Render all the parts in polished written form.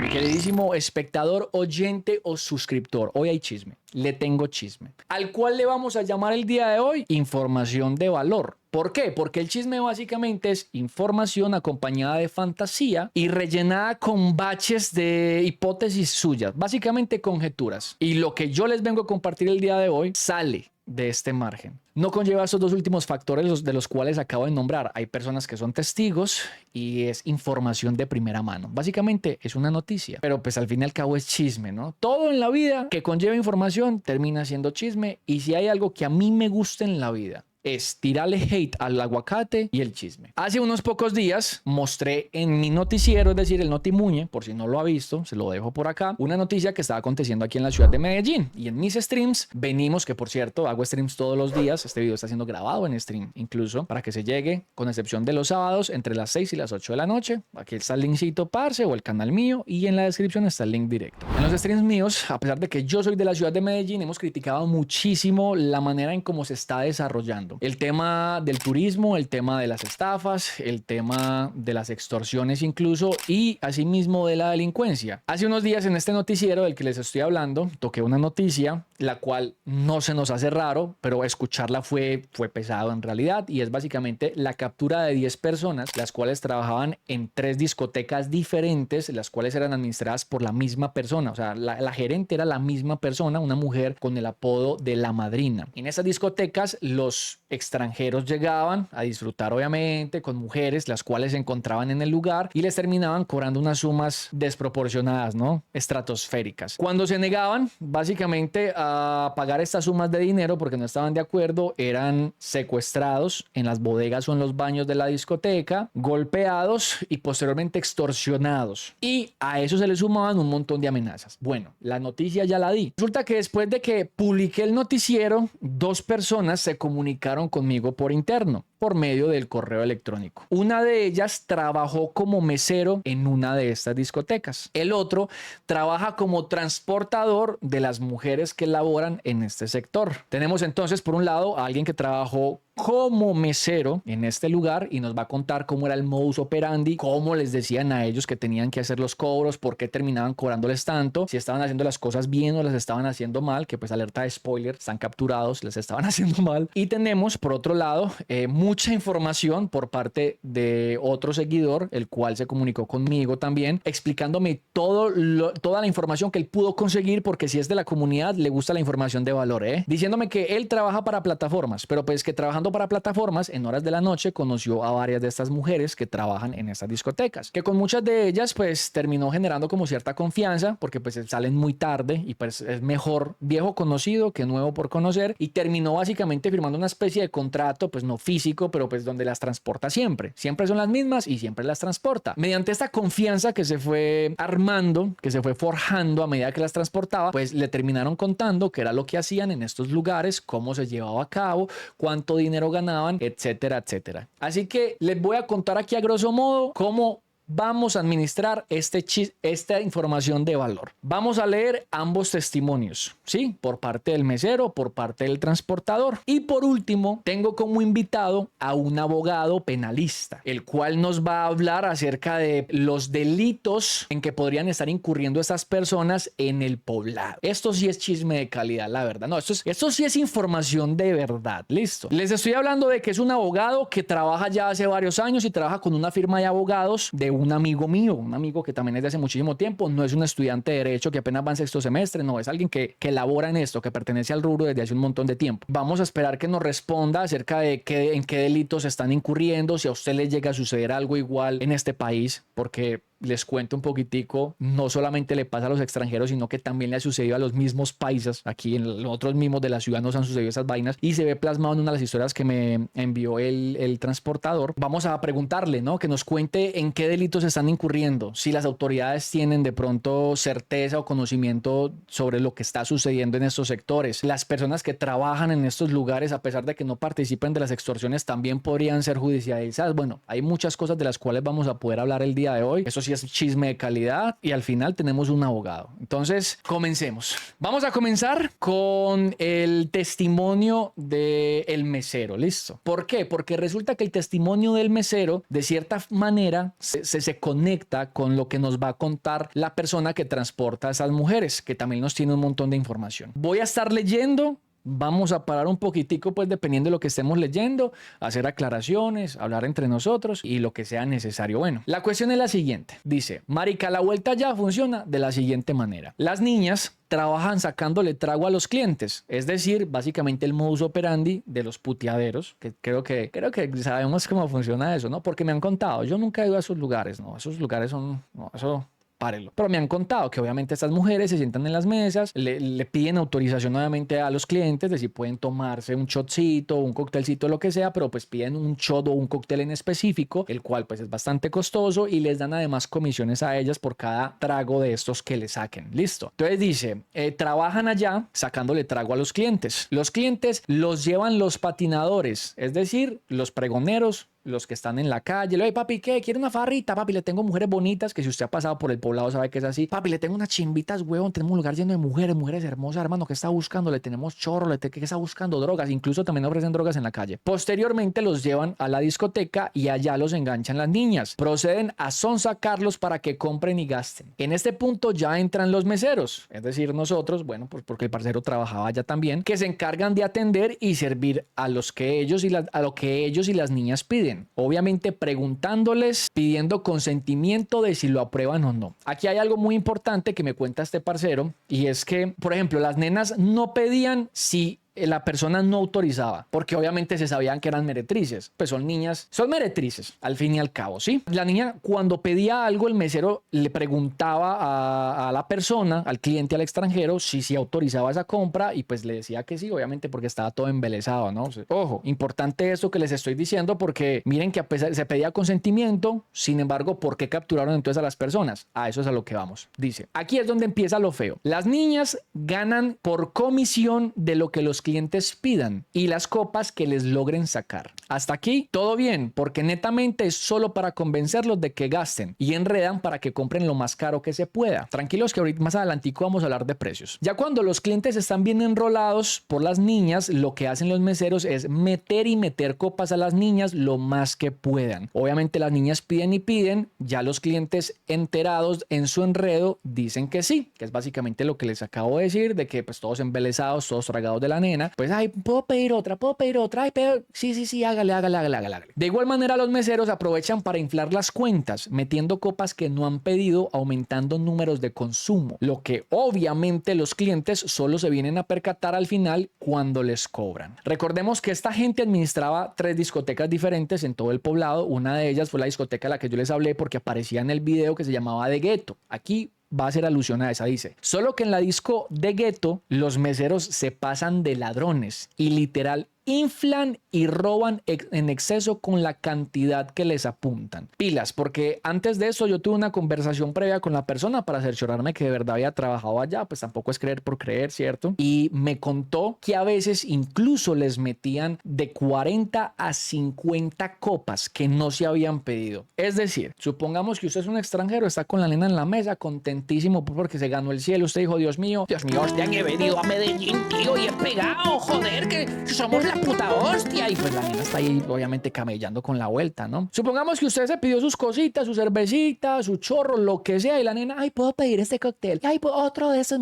Mi queridísimo espectador, oyente o suscriptor, hoy hay chisme, le tengo chisme, al cual le vamos a llamar el día de hoy información de valor. ¿Por qué? Porque el chisme básicamente es información acompañada de fantasía y rellenada con baches de hipótesis suyas, básicamente conjeturas. Y lo que yo les vengo a compartir el día de hoy sale de este margen. No conlleva estos dos últimos factores de los cuales acabo de nombrar. Hay personas que son testigos y es información de primera mano. Básicamente es una noticia, pero pues al fin y al cabo es chisme, ¿no? Todo en la vida que conlleva información termina siendo chisme, y si hay algo que a mí me gusta en la vida es tirarle hate al aguacate y el chisme. Hace unos pocos días mostré en mi noticiero, es decir, el Notimuñe, por si no lo ha visto, se lo dejo por acá, una noticia que estaba aconteciendo aquí en la ciudad de Medellín. Y en mis streams venimos, que por cierto hago streams todos los días, este video está siendo grabado en stream incluso, para que se llegue, con excepción de los sábados, entre las 6 y las 8 de la noche. Aquí está el linkcito, parce, o el canal mío, y en la descripción está el link directo. En los streams míos, a pesar de que yo soy de la ciudad de Medellín, hemos criticado muchísimo la manera en cómo se está desarrollando el tema del turismo, el tema de las estafas, el tema de las extorsiones incluso, y asimismo de la delincuencia. Hace unos días en este noticiero del que les estoy hablando, toqué una noticia, la cual no se nos hace raro, pero escucharla fue pesado en realidad, y es básicamente la captura de 10 personas, las cuales trabajaban en 3 discotecas diferentes, las cuales eran administradas por la misma persona. O sea, la gerente era la misma persona, una mujer con el apodo de La Madrina. En esas discotecas los extranjeros llegaban a disfrutar obviamente con mujeres, las cuales se encontraban en el lugar, y les terminaban cobrando unas sumas desproporcionadas, ¿no? Estratosféricas. Cuando se negaban básicamente a pagar estas sumas de dinero porque no estaban de acuerdo, eran secuestrados en las bodegas o en los baños de la discoteca, golpeados y posteriormente extorsionados. Y a eso se le sumaban un montón de amenazas. Bueno, la noticia ya la di. Resulta que después de que publiqué el noticiero, 2 personas se comunicaron conmigo por interno, por medio del correo electrónico. Una de ellas trabajó como mesero en una de estas discotecas. El otro trabaja como transportador de las mujeres que laboran en este sector. Tenemos entonces por un lado a alguien que trabajó como mesero en este lugar y nos va a contar cómo era el modus operandi, cómo les decían a ellos que tenían que hacer los cobros, por qué terminaban cobrándoles tanto, si estaban haciendo las cosas bien o las estaban haciendo mal, que pues alerta de spoiler, están capturados, les estaban haciendo mal. Y tenemos por otro lado mucha información por parte de otro seguidor, el cual se comunicó conmigo también, explicándome toda la información que él pudo conseguir, porque si es de la comunidad le gusta la información de valor, diciéndome que él trabaja para plataformas, pero pues que trabajando para plataformas en horas de la noche conoció a varias de estas mujeres que trabajan en estas discotecas, que con muchas de ellas pues terminó generando como cierta confianza, porque pues salen muy tarde y pues es mejor viejo conocido que nuevo por conocer, y terminó básicamente firmando una especie de contrato, pues no físico, pero pues donde las transporta siempre son las mismas y siempre las transporta. Mediante esta confianza que se fue armando, que se fue forjando a medida que las transportaba, pues le terminaron contando qué era lo que hacían en estos lugares, cómo se llevaba a cabo, cuánto dinero ganaban, etcétera, etcétera. Así que les voy a contar aquí a grosso modo cómo vamos a administrar esta información de valor. Vamos a leer ambos testimonios, ¿sí? Por parte del mesero, por parte del transportador. Y por último, tengo como invitado a un abogado penalista, el cual nos va a hablar acerca de los delitos en que podrían estar incurriendo estas personas en el poblado. Esto sí es chisme de calidad, la verdad. No, esto sí es información de verdad. Listo. Les estoy hablando de que es un abogado que trabaja ya hace varios años y trabaja con una firma de abogados de un amigo mío, un amigo que también es de hace muchísimo tiempo. No es un estudiante de derecho que apenas va en sexto semestre, no, es alguien que labora en esto, que pertenece al rubro desde hace un montón de tiempo. Vamos a esperar que nos responda acerca de en qué delitos están incurriendo, si a usted le llega a suceder algo igual en este país, porque les cuento un poquitico, no solamente le pasa a los extranjeros, sino que también le ha sucedido a los mismos paisas. Aquí en los otros mismos de la ciudad nos han sucedido esas vainas y se ve plasmado en una de las historias que me envió el transportador. Vamos a preguntarle, ¿no? Que nos cuente en qué delitos están incurriendo, si las autoridades tienen de pronto certeza o conocimiento sobre lo que está sucediendo en estos sectores. Las personas que trabajan en estos lugares, a pesar de que no participen de las extorsiones, también podrían ser judicializadas. Bueno, hay muchas cosas de las cuales vamos a poder hablar el día de hoy. Eso sí si es chisme de calidad y al final tenemos un abogado. Entonces, comencemos. Vamos a comenzar con el testimonio del mesero, ¿listo? ¿Por qué? Porque resulta que el testimonio del mesero, de cierta manera, se conecta con lo que nos va a contar la persona que transporta a esas mujeres, que también nos tiene un montón de información. Voy a estar leyendo. Vamos a parar un poquitico, pues dependiendo de lo que estemos leyendo, hacer aclaraciones, hablar entre nosotros y lo que sea necesario. Bueno, la cuestión es la siguiente. Dice, marica, la vuelta ya funciona de la siguiente manera. Las niñas trabajan sacándole trago a los clientes, es decir, básicamente el modus operandi de los puteaderos, que creo que sabemos cómo funciona eso, ¿no? Porque me han contado, yo nunca he ido a esos lugares, ¿no? Esos lugares son, no, eso... Párelo. Pero me han contado que obviamente estas mujeres se sientan en las mesas, le piden autorización obviamente a los clientes de si pueden tomarse un shotcito, un cóctelcito, lo que sea, pero pues piden un shot o un cóctel en específico, el cual pues es bastante costoso y les dan además comisiones a ellas por cada trago de estos que le saquen. Listo. Entonces dice, trabajan allá sacándole trago a los clientes. Los clientes los llevan los patinadores, es decir, los pregoneros, los que están en la calle. Le digo, papi, ¿qué? ¿Quiere una farrita? Papi, le tengo mujeres bonitas, que si usted ha pasado por el poblado sabe que es así. Papi, le tengo unas chimbitas, huevón. Tenemos un lugar lleno de mujeres hermosas, hermano. ¿Qué está buscando? Le tenemos chorro, ¿qué está buscando? Drogas. Incluso también ofrecen drogas en la calle. Posteriormente los llevan a la discoteca y allá los enganchan las niñas. Proceden a sonsacarlos para que compren y gasten. En este punto ya entran los meseros, es decir, nosotros, bueno, pues porque el parcero trabajaba allá también, que se encargan de atender y servir a lo que ellos y las niñas piden. Obviamente preguntándoles, pidiendo consentimiento de si lo aprueban o no. Aquí hay algo muy importante que me cuenta este parcero y es que, por ejemplo, las nenas no pedían si la persona no autorizaba, porque obviamente se sabían que eran meretrices, pues son niñas, son meretrices al fin y al cabo, ¿sí? La niña cuando pedía algo, el mesero le preguntaba a la persona, al cliente, al extranjero, si autorizaba esa compra y pues le decía que sí, obviamente porque estaba todo embelesado, ¿no? Ojo, importante esto que les estoy diciendo porque miren que a pesar se pedía consentimiento, sin embargo, ¿por qué capturaron entonces a las personas? A eso es a lo que vamos. Dice, aquí es donde empieza lo feo. Las niñas ganan por comisión de lo que los clientes pidan y las copas que les logren sacar. Hasta aquí todo bien, porque netamente es solo para convencerlos de que gasten y enredan para que compren lo más caro que se pueda. Tranquilos que ahorita más adelantico vamos a hablar de precios. Ya cuando los clientes están bien enrolados por las niñas, lo que hacen los meseros es meter copas a las niñas lo más que puedan. Obviamente las niñas piden y piden, ya los clientes enterados en su enredo dicen que sí, que es básicamente lo que les acabo de decir, de que pues todos embelesados, todos tragados de la nena, pues ay, puedo pedir otra, ay, pero sí, hágale. De igual manera los meseros aprovechan para inflar las cuentas, metiendo copas que no han pedido, aumentando números de consumo, lo que obviamente los clientes solo se vienen a percatar al final cuando les cobran. Recordemos que esta gente administraba 3 discotecas diferentes en todo el poblado. Una de ellas fue la discoteca a la que yo les hablé porque aparecía en el video, que se llamaba The Ghetto. Aquí va a hacer alusión a esa, dice. Solo que en la disco de Ghetto los meseros se pasan de ladrones y literal inflan y roban en exceso con la cantidad que les apuntan. Pilas, porque antes de eso yo tuve una conversación previa con la persona para cerciorarme que de verdad había trabajado allá, pues tampoco es creer por creer, ¿cierto? Y me contó que a veces incluso les metían de 40 a 50 copas que no se habían pedido. Es decir, supongamos que usted es un extranjero, está con la nena en la mesa, contentísimo porque se ganó el cielo. Usted dijo, Dios mío, hostia, que he venido a Medellín, tío, y he pegado, joder, que somos la puta hostia. Y pues la nena está ahí obviamente camellando con la vuelta, ¿no? Supongamos que usted se pidió sus cositas, su cervecita, su chorro, lo que sea, y la nena, ay, puedo pedir este cóctel, ay, otro de estos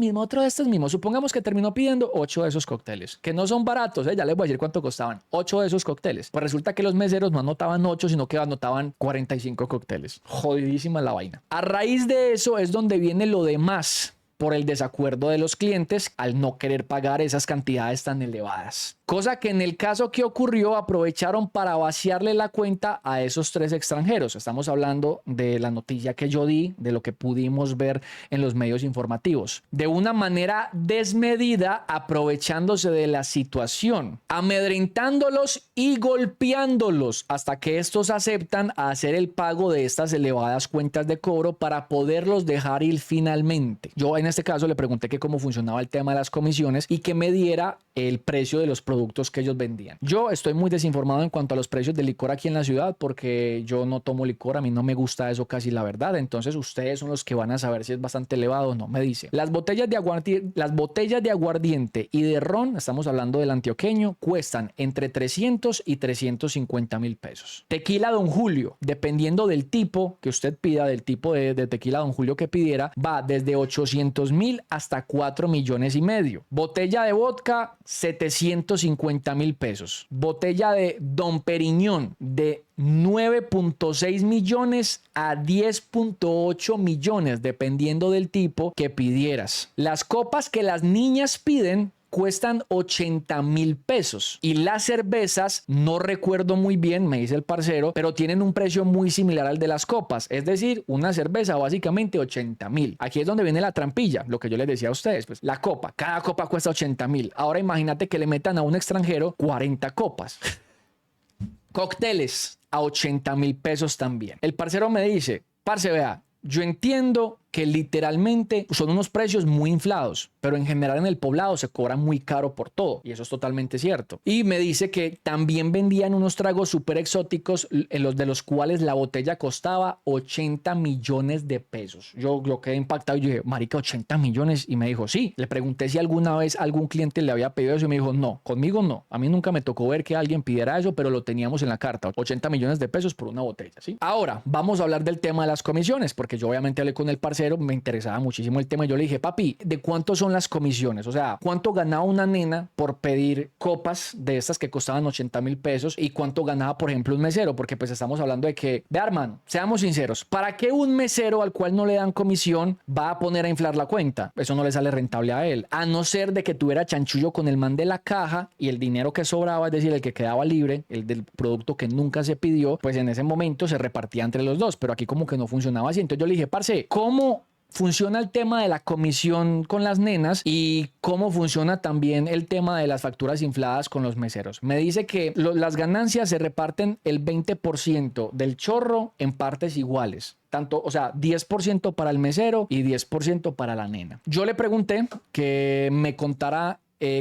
mismos. Supongamos que terminó pidiendo 8 de esos cócteles, que no son baratos, ya les voy a decir cuánto costaban. 8 de esos cócteles. Pues resulta que los meseros no anotaban 8, sino que anotaban 45 cócteles. Jodidísima la vaina. A raíz de eso es donde viene lo demás, por el desacuerdo de los clientes al no querer pagar esas cantidades tan elevadas. Cosa que en el caso que ocurrió aprovecharon para vaciarle la cuenta a esos 3 extranjeros. Estamos hablando de la noticia que yo di, de lo que pudimos ver en los medios informativos. De una manera desmedida, aprovechándose de la situación, amedrentándolos y golpeándolos hasta que estos aceptan a hacer el pago de estas elevadas cuentas de cobro para poderlos dejar ir finalmente. Yo en este caso le pregunté que cómo funcionaba el tema de las comisiones y que me diera el precio de los productos que ellos vendían. Yo estoy muy desinformado en cuanto a los precios del licor aquí en la ciudad porque yo no tomo licor, a mí no me gusta eso casi, la verdad. Entonces ustedes son los que van a saber si es bastante elevado o no. Me dice, las botellas de aguardiente y de ron, estamos hablando del antioqueño, cuestan entre 300 y 350 mil pesos. Tequila Don Julio, dependiendo del tipo que usted pida, del tipo de tequila Don Julio que pidiera, va desde 800.000 hasta 4 millones y medio. Botella de vodka, 750 mil pesos. Botella de Don Periñón de 9.6 millones a 10.8 millones, dependiendo del tipo que pidieras. Las copas que las niñas piden cuestan 80 mil pesos y las cervezas, no recuerdo muy bien, me dice el parcero, pero tienen un precio muy similar al de las copas, es decir, una cerveza básicamente 80 mil. Aquí es donde viene la trampilla, lo que yo les decía a ustedes, pues la copa, cada copa cuesta 80 mil. Ahora imagínate que le metan a un extranjero 40 copas. Cócteles a 80 mil pesos también. El parcero me dice, parce, vea, yo entiendo que literalmente son unos precios muy inflados, pero en general en el poblado se cobra muy caro por todo y eso es totalmente cierto. Y me dice que también vendían unos tragos súper exóticos en los de los cuales la botella costaba 80 millones de pesos. Yo quedé impactado y yo dije, marica, 80 millones, y me dijo, sí. Le pregunté si alguna vez algún cliente le había pedido eso y me dijo, no, conmigo no. A mí nunca me tocó ver que alguien pidiera eso, pero lo teníamos en la carta, 80 millones de pesos por una botella, ¿sí? Ahora, vamos a hablar del tema de las comisiones, porque yo obviamente hablé con el parcero, me interesaba muchísimo el tema. Yo le dije, papi, ¿de cuánto son las comisiones? O sea, ¿cuánto ganaba una nena por pedir copas de estas que costaban 80 mil pesos? ¿Y cuánto ganaba, por ejemplo, un mesero? Porque pues estamos hablando de que, vea, hermano, seamos sinceros, ¿para qué un mesero al cual no le dan comisión va a poner a inflar la cuenta? Eso no le sale rentable a él, a no ser de que tuviera chanchullo con el man de la caja y el dinero que sobraba, es decir, el que quedaba libre, el del producto que nunca se pidió, pues en ese momento se repartía entre los dos, pero aquí como que no funcionaba así. Entonces yo le dije, parce, ¿cómo funciona el tema de la comisión con las nenas y cómo funciona también el tema de las facturas infladas con los meseros? Me dice que las ganancias se reparten el 20% del chorro en partes iguales. Tanto, o sea, 10% para el mesero y 10% para la nena. Yo le pregunté que me contara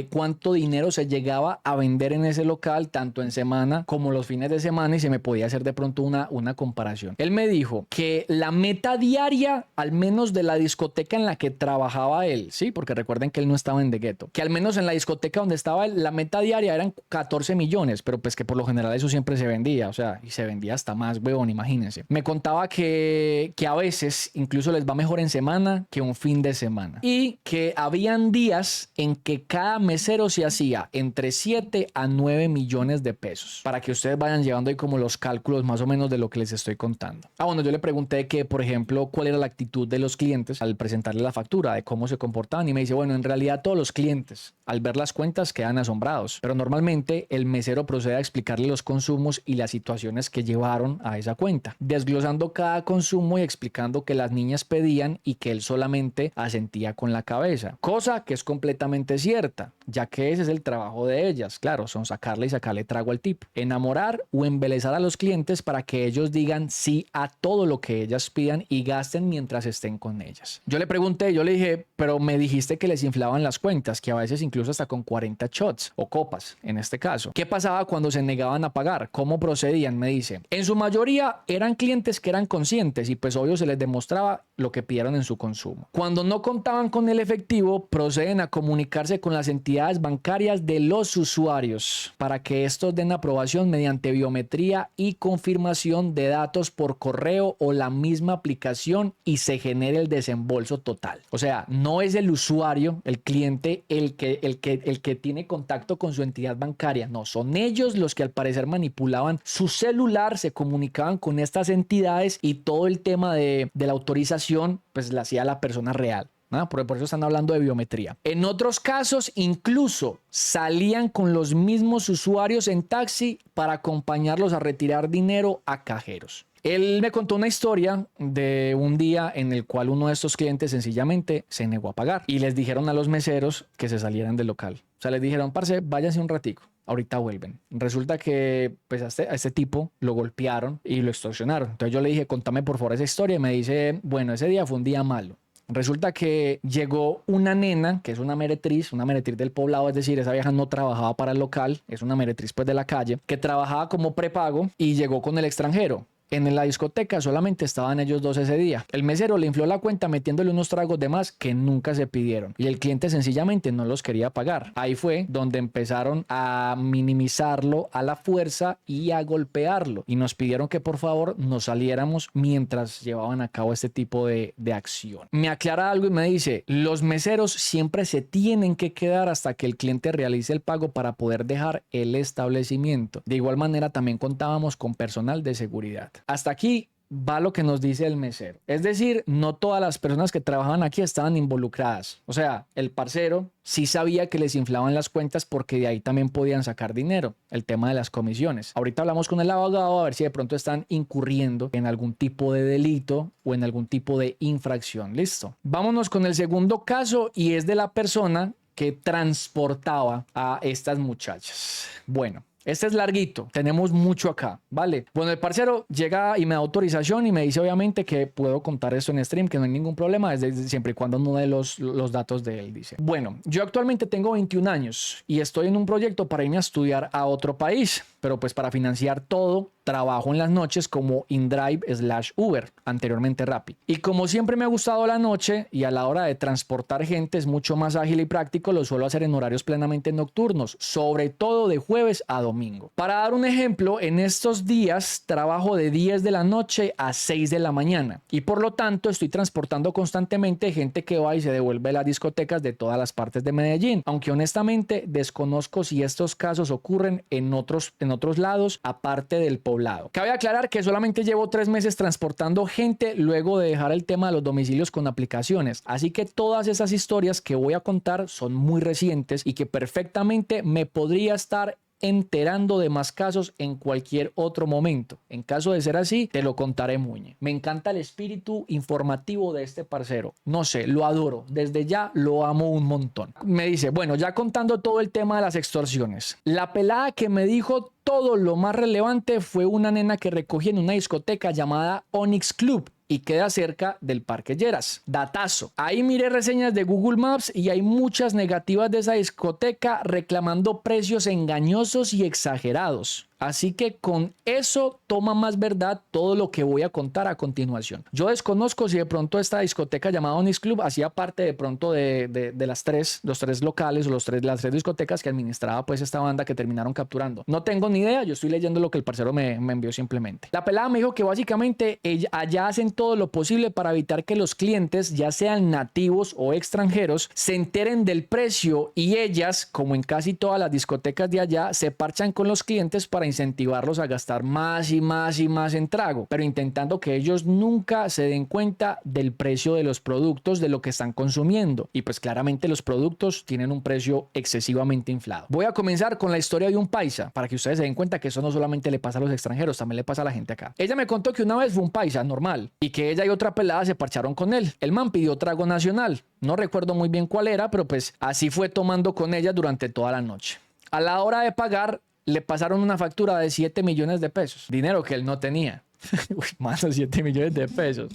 cuánto dinero se llegaba a vender en ese local, tanto en semana como los fines de semana, y se me podía hacer de pronto una comparación. Él me dijo que la meta diaria, al menos de la discoteca en la que trabajaba él, sí, porque recuerden que él no estaba en The Ghetto, que al menos en la discoteca donde estaba él, la meta diaria eran 14 millones, pero pues que por lo general eso siempre se vendía, o sea, y se vendía hasta más, huevón, imagínense. Me contaba que a veces incluso les va mejor en semana que un fin de semana, y que habían días en que cada mesero se hacía entre 7 a 9 millones de pesos, para que ustedes vayan llevando ahí como los cálculos más o menos de lo que les estoy contando. Bueno, yo le pregunté que, por ejemplo, cuál era la actitud de los clientes al presentarle la factura, de cómo se comportaban, y me dice, bueno, en realidad todos los clientes al ver las cuentas quedan asombrados, pero normalmente el mesero procede a explicarle los consumos y las situaciones que llevaron a esa cuenta, desglosando cada consumo y explicando que las niñas pedían y que él solamente asentía con la cabeza, cosa que es completamente cierta, ya que ese es el trabajo de ellas, claro, son sacarle y sacarle trago al tipo, enamorar o embelezar a los clientes para que ellos digan sí a todo lo que ellas pidan y gasten mientras estén con ellas. Yo le pregunté, yo le dije, pero me dijiste que les inflaban las cuentas, que a veces incluso hasta con 40 shots o copas, en este caso. ¿Qué pasaba cuando se negaban a pagar? ¿Cómo procedían? Me dice, en su mayoría eran clientes que eran conscientes y pues obvio se les demostraba lo que pidieron en su consumo. Cuando no contaban con el efectivo, proceden a comunicarse con las entidades bancarias de los usuarios para que estos den aprobación mediante biometría y confirmación de datos por correo o la misma aplicación y se genere el desembolso total. O sea, no es el usuario, el cliente, el que tiene contacto con su entidad bancaria. No, son ellos los que al parecer manipulaban su celular, se comunicaban con estas entidades y todo el tema de la autorización pues la hacía la persona real. ¿No? Por eso están hablando de biometría. En otros casos, incluso salían con los mismos usuarios en taxi para acompañarlos a retirar dinero a cajeros. Él me contó una historia de un día en el cual uno de estos clientes sencillamente se negó a pagar y les dijeron a los meseros que se salieran del local. O sea, les dijeron, parce, váyanse un ratico. Ahorita vuelven. Resulta que pues a este tipo lo golpearon y lo extorsionaron. Entonces yo le dije, contame por favor esa historia. Y me dice, bueno, ese día fue un día malo. Resulta que llegó una nena, que es una meretriz del poblado, es decir, esa vieja no trabajaba para el local, es una meretriz pues de la calle, que trabajaba como prepago y llegó con el extranjero. En la discoteca solamente estaban ellos dos ese día. El mesero le infló la cuenta metiéndole unos tragos de más que nunca se pidieron y el cliente sencillamente no los quería pagar. Ahí fue donde empezaron a minimizarlo a la fuerza y a golpearlo y nos pidieron que por favor nos saliéramos mientras llevaban a cabo este tipo de acción. Me aclara algo y me dice, los meseros siempre se tienen que quedar hasta que el cliente realice el pago para poder dejar el establecimiento. De igual manera también contábamos con personal de seguridad. Hasta aquí va lo que nos dice el mesero. Es decir, no todas las personas que trabajaban aquí estaban involucradas. O sea, el parcero sí sabía que les inflaban las cuentas porque de ahí también podían sacar dinero. El tema de las comisiones. Ahorita hablamos con el abogado a ver si de pronto están incurriendo en algún tipo de delito o en algún tipo de infracción. Listo. Vámonos con el segundo caso y es de la persona que transportaba a estas muchachas. Bueno. Este es larguito, tenemos mucho acá, ¿vale? Bueno, el parcero llega y me da autorización y me dice obviamente que puedo contar esto en stream, que no hay ningún problema, siempre y cuando no dé los datos de él, dice. Bueno, yo actualmente tengo 21 años y estoy en un proyecto para irme a estudiar a otro país, pero pues para financiar todo, trabajo en las noches como InDrive/Uber, anteriormente Rappi. Y como siempre me ha gustado la noche y a la hora de transportar gente es mucho más ágil y práctico, lo suelo hacer en horarios plenamente nocturnos, sobre todo de jueves a domingo. Para dar un ejemplo, en estos días trabajo de 10 de la noche a 6 de la mañana y por lo tanto estoy transportando constantemente gente que va y se devuelve a las discotecas de todas las partes de Medellín, aunque honestamente desconozco si estos casos ocurren en otros lados aparte del poblado. Cabe aclarar que solamente llevo 3 meses transportando gente luego de dejar el tema de los domicilios con aplicaciones, así que todas esas historias que voy a contar son muy recientes y que perfectamente me podría estar enterando de más casos en cualquier otro momento. En caso de ser así, te lo contaré, Muñe. Me encanta el espíritu informativo de este parcero. No sé, lo adoro. Desde ya lo amo un montón. Me dice, bueno, ya contando todo el tema de las extorsiones. La pelada que me dijo todo lo más relevante fue una nena que recogí en una discoteca llamada Onyx Club y queda cerca del Parque Lleras. Datazo. Ahí miré reseñas de Google Maps y hay muchas negativas de esa discoteca reclamando precios engañosos y exagerados. Así que con eso toma más verdad todo lo que voy a contar a continuación. Yo desconozco si de pronto esta discoteca llamada Onyx Club hacía parte de pronto de los tres locales o las tres discotecas que administraba pues esta banda que terminaron capturando. No tengo ni idea, yo estoy leyendo lo que el parcero me envió simplemente. La pelada me dijo que básicamente allá hacen todo lo posible para evitar que los clientes, ya sean nativos o extranjeros, se enteren del precio y ellas, como en casi todas las discotecas de allá, se parchan con los clientes para incentivarlos a gastar más y más y más en trago, pero intentando que ellos nunca se den cuenta del precio de los productos, de lo que están consumiendo. Y pues claramente los productos tienen un precio excesivamente inflado. Voy a comenzar con la historia de un paisa, para que ustedes se den cuenta que eso no solamente le pasa a los extranjeros, también le pasa a la gente acá. Ella me contó que una vez fue un paisa normal y que ella y otra pelada se parcharon con él. El man pidió trago nacional. No recuerdo muy bien cuál era, pero pues así fue tomando con ella durante toda la noche. A la hora de pagar, le pasaron una factura de 7 millones de pesos, dinero que él no tenía. Uy, mano, 7 millones de pesos.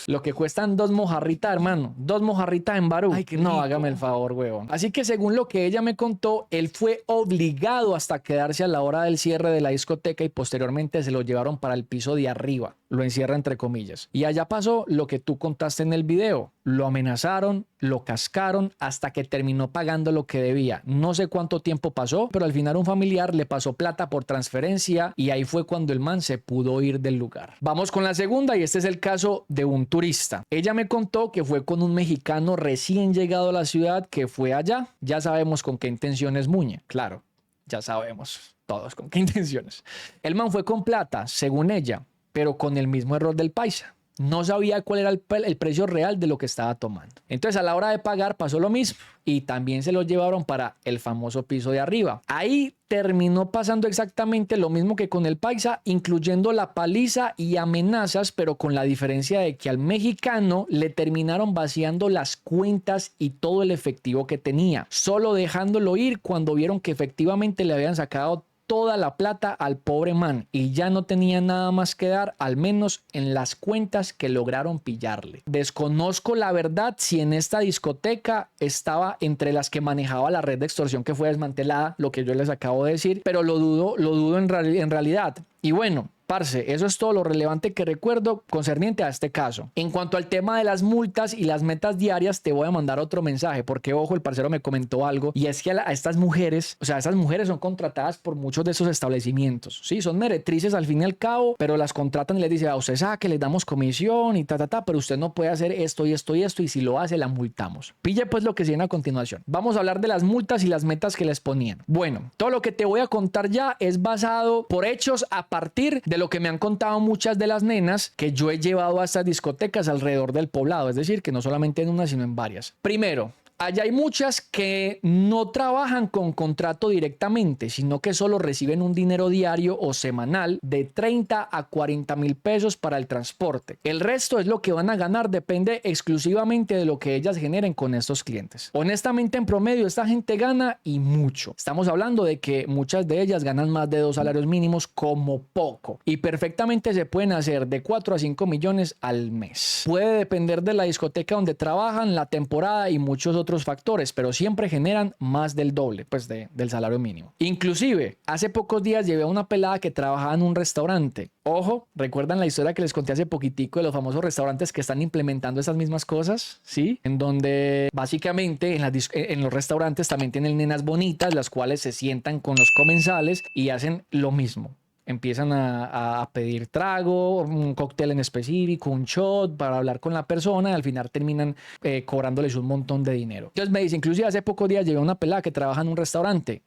Lo que cuestan 2 mojarritas, hermano. 2 mojarritas en Barú. Ay, qué rico. No, hágame el favor, huevón. Así que según lo que ella me contó, él fue obligado hasta quedarse a la hora del cierre de la discoteca y posteriormente se lo llevaron para el piso de arriba. Lo encierra entre comillas. Y allá pasó lo que tú contaste en el video. Lo amenazaron, lo cascaron hasta que terminó pagando lo que debía. No sé cuánto tiempo pasó, pero al final un familiar le pasó plata por transferencia y ahí fue cuando el man se pudo ir del lugar. Vamos con la segunda y este es el caso de un turista. Ella me contó que fue con un mexicano recién llegado a la ciudad que fue allá. Ya sabemos con qué intenciones, Muñe. Claro, ya sabemos todos con qué intenciones. El man fue con plata, según ella, pero con el mismo error del paisa. No sabía cuál era el precio real de lo que estaba tomando. Entonces a la hora de pagar pasó lo mismo y también se lo llevaron para el famoso piso de arriba. Ahí terminó pasando exactamente lo mismo que con el paisa, incluyendo la paliza y amenazas, pero con la diferencia de que al mexicano le terminaron vaciando las cuentas y todo el efectivo que tenía, solo dejándolo ir cuando vieron que efectivamente le habían sacado toda la plata al pobre man y ya no tenía nada más que dar, al menos en las cuentas que lograron pillarle. Desconozco la verdad si en esta discoteca estaba entre las que manejaba la red de extorsión que fue desmantelada, lo que yo les acabo de decir, pero lo dudo en realidad. Y bueno, parce, eso es todo lo relevante que recuerdo concerniente a este caso. En cuanto al tema de las multas y las metas diarias, te voy a mandar otro mensaje porque, ojo, el parcero me comentó algo y es que a estas mujeres, o sea, estas mujeres son contratadas por muchos de esos establecimientos, ¿sí? Son meretrices al fin y al cabo, pero las contratan y les dicen, a usted sabe que les damos comisión y pero usted no puede hacer esto y esto y esto y si lo hace la multamos. Pille pues lo que sigue a continuación. Vamos a hablar de las multas y las metas que les ponían. Bueno, todo lo que te voy a contar ya es basado por hechos a partir de lo que me han contado muchas de las nenas que yo he llevado a estas discotecas alrededor del poblado, es decir, que no solamente en una, sino en varias. Primero, allá hay muchas que no trabajan con contrato directamente, sino que solo reciben un dinero diario o semanal de 30 a 40 mil pesos para el transporte. El resto es lo que van a ganar, depende exclusivamente de lo que ellas generen con estos clientes. Honestamente, en promedio, esta gente gana y mucho. Estamos hablando de que muchas de ellas ganan más de 2 salarios mínimos como poco y perfectamente se pueden hacer de 4 a 5 millones al mes. Puede depender de la discoteca donde trabajan, la temporada y muchos otros factores, pero siempre generan más del doble pues del salario mínimo. Inclusive, hace pocos días llevé a una pelada que trabajaba en un restaurante. Ojo, ¿recuerdan la historia que les conté hace poquitico de los famosos restaurantes que están implementando esas mismas cosas? Sí, en donde básicamente en los restaurantes también tienen nenas bonitas, las cuales se sientan con los comensales y hacen lo mismo. Empiezan a pedir trago, un cóctel en específico, un shot para hablar con la persona y al final terminan cobrándoles un montón de dinero. Entonces me dice, inclusive hace pocos días llevé a una pelada que trabaja en un restaurante,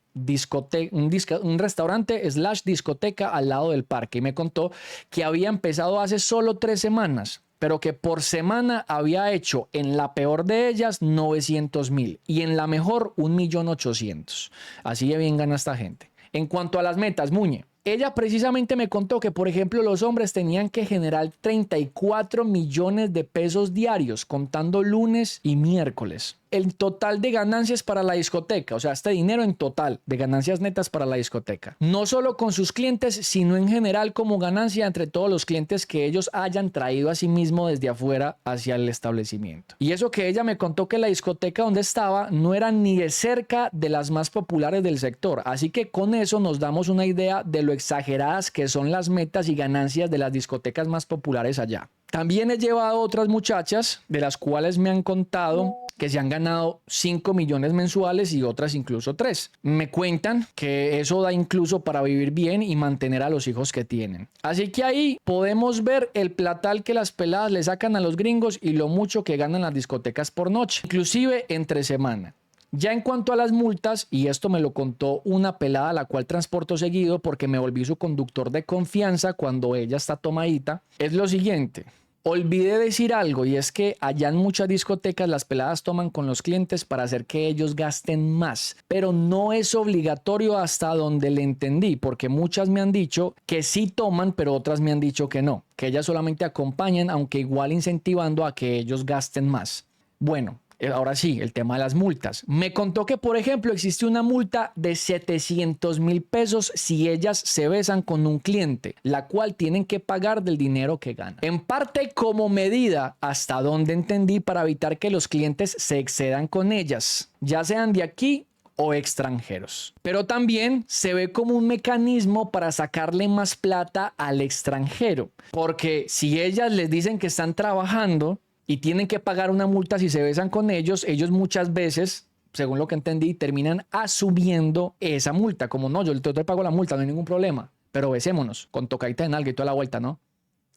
un restaurante / discoteca al lado del parque y me contó que había empezado hace solo 3 semanas. Pero que por semana había hecho en la peor de ellas 900,000 y en la mejor 1.800.000. Así de bien gana esta gente. En cuanto a las metas, Muñe, ella precisamente me contó que, por ejemplo, los hombres tenían que generar 34 millones de pesos diarios, contando lunes y miércoles. El total de ganancias para la discoteca, o sea, este dinero en total de ganancias netas para la discoteca. No solo con sus clientes, sino en general como ganancia entre todos los clientes que ellos hayan traído a sí mismo desde afuera hacia el establecimiento. Y eso que ella me contó que la discoteca donde estaba no era ni de cerca de las más populares del sector. Así que con eso nos damos una idea de lo exageradas que son las metas y ganancias de las discotecas más populares allá. También he llevado otras muchachas de las cuales me han contado que se han ganado 5 millones mensuales y otras incluso 3. Me cuentan que eso da incluso para vivir bien y mantener a los hijos que tienen. Así que ahí podemos ver el platal que las peladas le sacan a los gringos y lo mucho que ganan las discotecas por noche, inclusive entre semana. Ya en cuanto a las multas, y esto me lo contó una pelada a la cual transporto seguido porque me volví su conductor de confianza cuando ella está tomadita, es lo siguiente. Olvidé decir algo y es que allá en muchas discotecas las peladas toman con los clientes para hacer que ellos gasten más, pero no es obligatorio hasta donde le entendí, porque muchas me han dicho que sí toman, pero otras me han dicho que no, que ellas solamente acompañan, aunque igual incentivando a que ellos gasten más. Bueno, ahora sí, el tema de las multas. Me contó que, por ejemplo, existe una multa de 700,000 pesos si ellas se besan con un cliente, la cual tienen que pagar del dinero que ganan. En parte como medida, hasta donde entendí, para evitar que los clientes se excedan con ellas, ya sean de aquí o extranjeros. Pero también se ve como un mecanismo para sacarle más plata al extranjero, porque si ellas les dicen que están trabajando y tienen que pagar una multa si se besan con ellos, ellos muchas veces, según lo que entendí, terminan asumiendo esa multa. Como no, yo te pago la multa, no hay ningún problema, pero besémonos con tocadita de nalga y toda la vuelta, ¿no?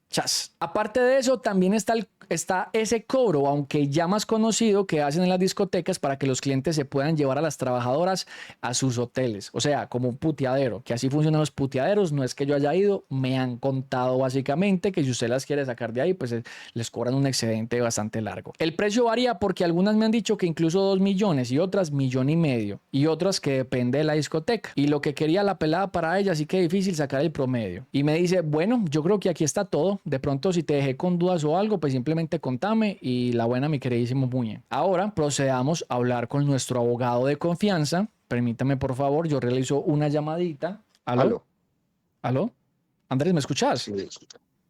Chas. Aparte de eso, también está ese cobro, aunque ya más conocido, que hacen en las discotecas para que los clientes se puedan llevar a las trabajadoras a sus hoteles. O sea, como un puteadero, que así funcionan los puteaderos. No es que yo haya ido, me han contado básicamente que si usted las quiere sacar de ahí, pues les cobran un excedente bastante largo. El precio varía porque algunas me han dicho que incluso 2 millones y otras 1,5 millones y otras que depende de la discoteca. Y lo que quería la pelada para ella, así que difícil sacar el promedio. Y me dice, bueno, yo creo que aquí está todo. De pronto, si te dejé con dudas o algo, pues simplemente contame y la buena, mi queridísimo Muñe. Ahora procedamos a hablar con nuestro abogado de confianza. Permítame, por favor, yo realizo una llamadita ¿Aló? Aló, ¿Aló? Andrés, ¿me escuchas? sí,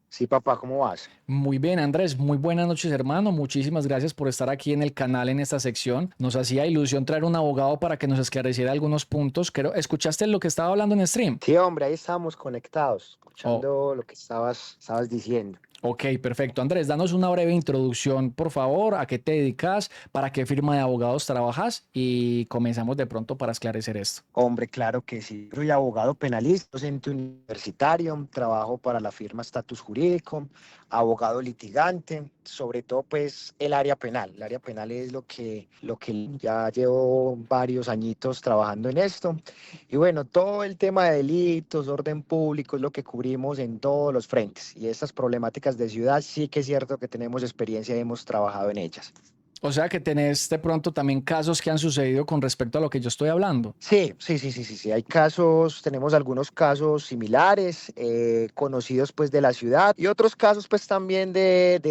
sí, papá, ¿cómo vas? Muy bien, Andrés. Muy buenas noches, hermano. Muchísimas gracias por estar aquí en el canal en esta sección. Nos hacía ilusión traer un abogado para que nos esclareciera algunos puntos. ¿Escuchaste lo que estaba hablando en stream? Sí, hombre, ahí estábamos conectados, Oh, escuchando lo que estabas diciendo. ok, perfecto. Andrés, danos una breve introducción, por favor. ¿A qué te dedicas? ¿Para qué firma de abogados trabajas? Y comenzamos de pronto para esclarecer esto. Hombre, claro que sí. Soy abogado penalista, docente universitario, trabajo para la firma Status Jurídico, abogado litigante, sobre todo pues el área penal. El área penal es lo que ya llevo varios añitos trabajando en esto. Y bueno, todo el tema de delitos, orden público es lo que cubrimos en todos los frentes. Y estas problemáticas de ciudad sí que es cierto que tenemos experiencia y hemos trabajado en ellas. O sea que tenés de pronto también casos que han sucedido con respecto a lo que yo estoy hablando. Sí, sí, sí, sí, sí, sí. Hay casos, tenemos algunos casos similares, conocidos pues de la ciudad y otros casos pues también de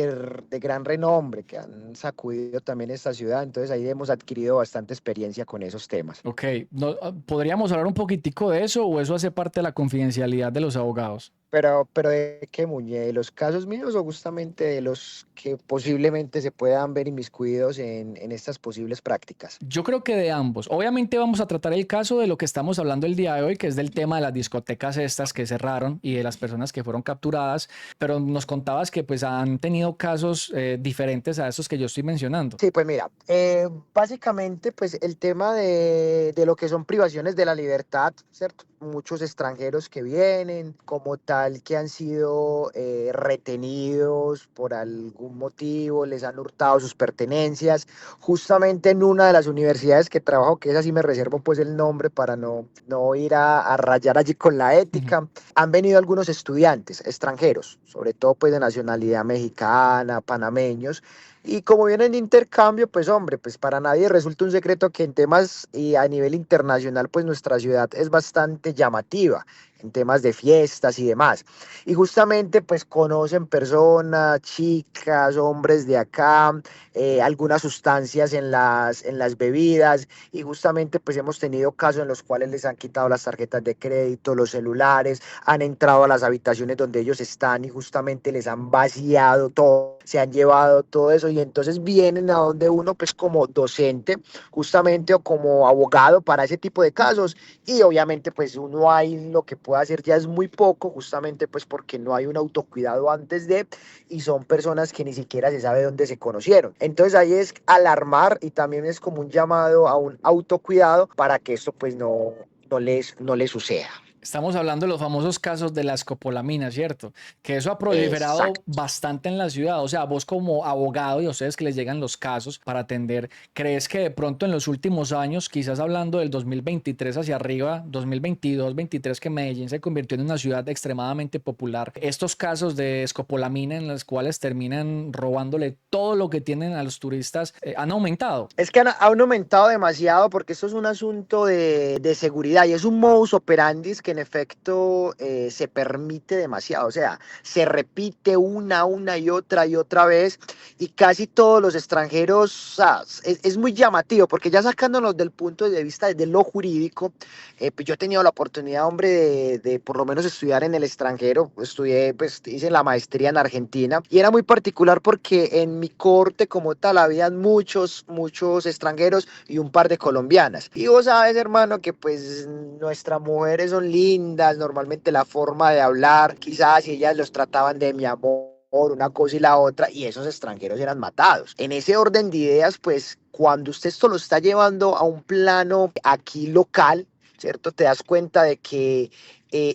gran renombre que han sacudido también esta ciudad. Entonces ahí hemos adquirido bastante experiencia con esos temas. Ok, ¿podríamos hablar un poquitico de eso o eso hace parte de la confidencialidad de los abogados? Pero ¿de qué, Muñe? ¿De los casos míos o justamente de los que posiblemente se puedan ver inmiscuidos en estas posibles prácticas? Yo creo que de ambos. Obviamente vamos a tratar el caso de lo que estamos hablando el día de hoy, que es del tema de las discotecas estas que cerraron y de las personas que fueron capturadas, pero nos contabas que pues han tenido casos diferentes a esos que yo estoy mencionando. Sí, pues mira, básicamente pues el tema de lo que son privaciones de la libertad, ¿cierto? Muchos extranjeros que vienen como tal que han sido retenidos por algún motivo, les han hurtado sus pertenencias, justamente en una de las universidades que trabajo, que es así me reservo pues el nombre para no ir a rayar allí con la Ujú. ética, han venido algunos estudiantes extranjeros, sobre todo pues de nacionalidad mexicana, panameños, y como vienen de intercambio, pues hombre, pues para nadie resulta un secreto que en temas y a nivel internacional, pues nuestra ciudad es bastante llamativa en temas de fiestas y demás. Y justamente pues conocen personas, chicas, hombres de acá, algunas sustancias en las bebidas y justamente pues hemos tenido casos en los cuales les han quitado las tarjetas de crédito, los celulares, han entrado a las habitaciones donde ellos están y justamente les han vaciado todo, se han llevado todo eso y entonces vienen a donde uno pues como docente justamente o como abogado para ese tipo de casos y obviamente pues uno ahí lo que puede hacer ya es muy poco justamente pues porque no hay un autocuidado antes de y son personas que ni siquiera se sabe dónde se conocieron. Entonces ahí es alarmar y también es como un llamado a un autocuidado para que esto pues no les suceda. Estamos hablando de los famosos casos de la escopolamina, ¿cierto? Que eso ha proliferado Exacto. bastante en la ciudad. O sea, vos como abogado y a ustedes que les llegan los casos para atender, ¿crees que de pronto en los últimos años, quizás hablando del 2023 hacia arriba, 2022, 23, que Medellín se convirtió en una ciudad extremadamente popular, estos casos de escopolamina en los cuales terminan robándole todo lo que tienen a los turistas, han aumentado? Es que han aumentado demasiado porque esto es un asunto de seguridad y es un modus operandi que en efecto se permite demasiado. O sea, se repite una y otra vez y casi todos los extranjeros, o sea, es muy llamativo porque ya sacándonos del punto de vista de lo jurídico, pues yo he tenido la oportunidad, hombre, de por lo menos estudiar en el extranjero. Estudié, pues hice la maestría en Argentina y era muy particular porque en mi corte como tal habían muchos extranjeros y un par de colombianas. Y vos sabes, hermano, que pues nuestras mujeres son lindas, normalmente la forma de hablar, quizás si ellas los trataban de mi amor, una cosa y la otra, y esos extranjeros eran matados. En ese orden de ideas, pues cuando usted esto lo está llevando a un plano aquí local, ¿cierto? Te das cuenta de que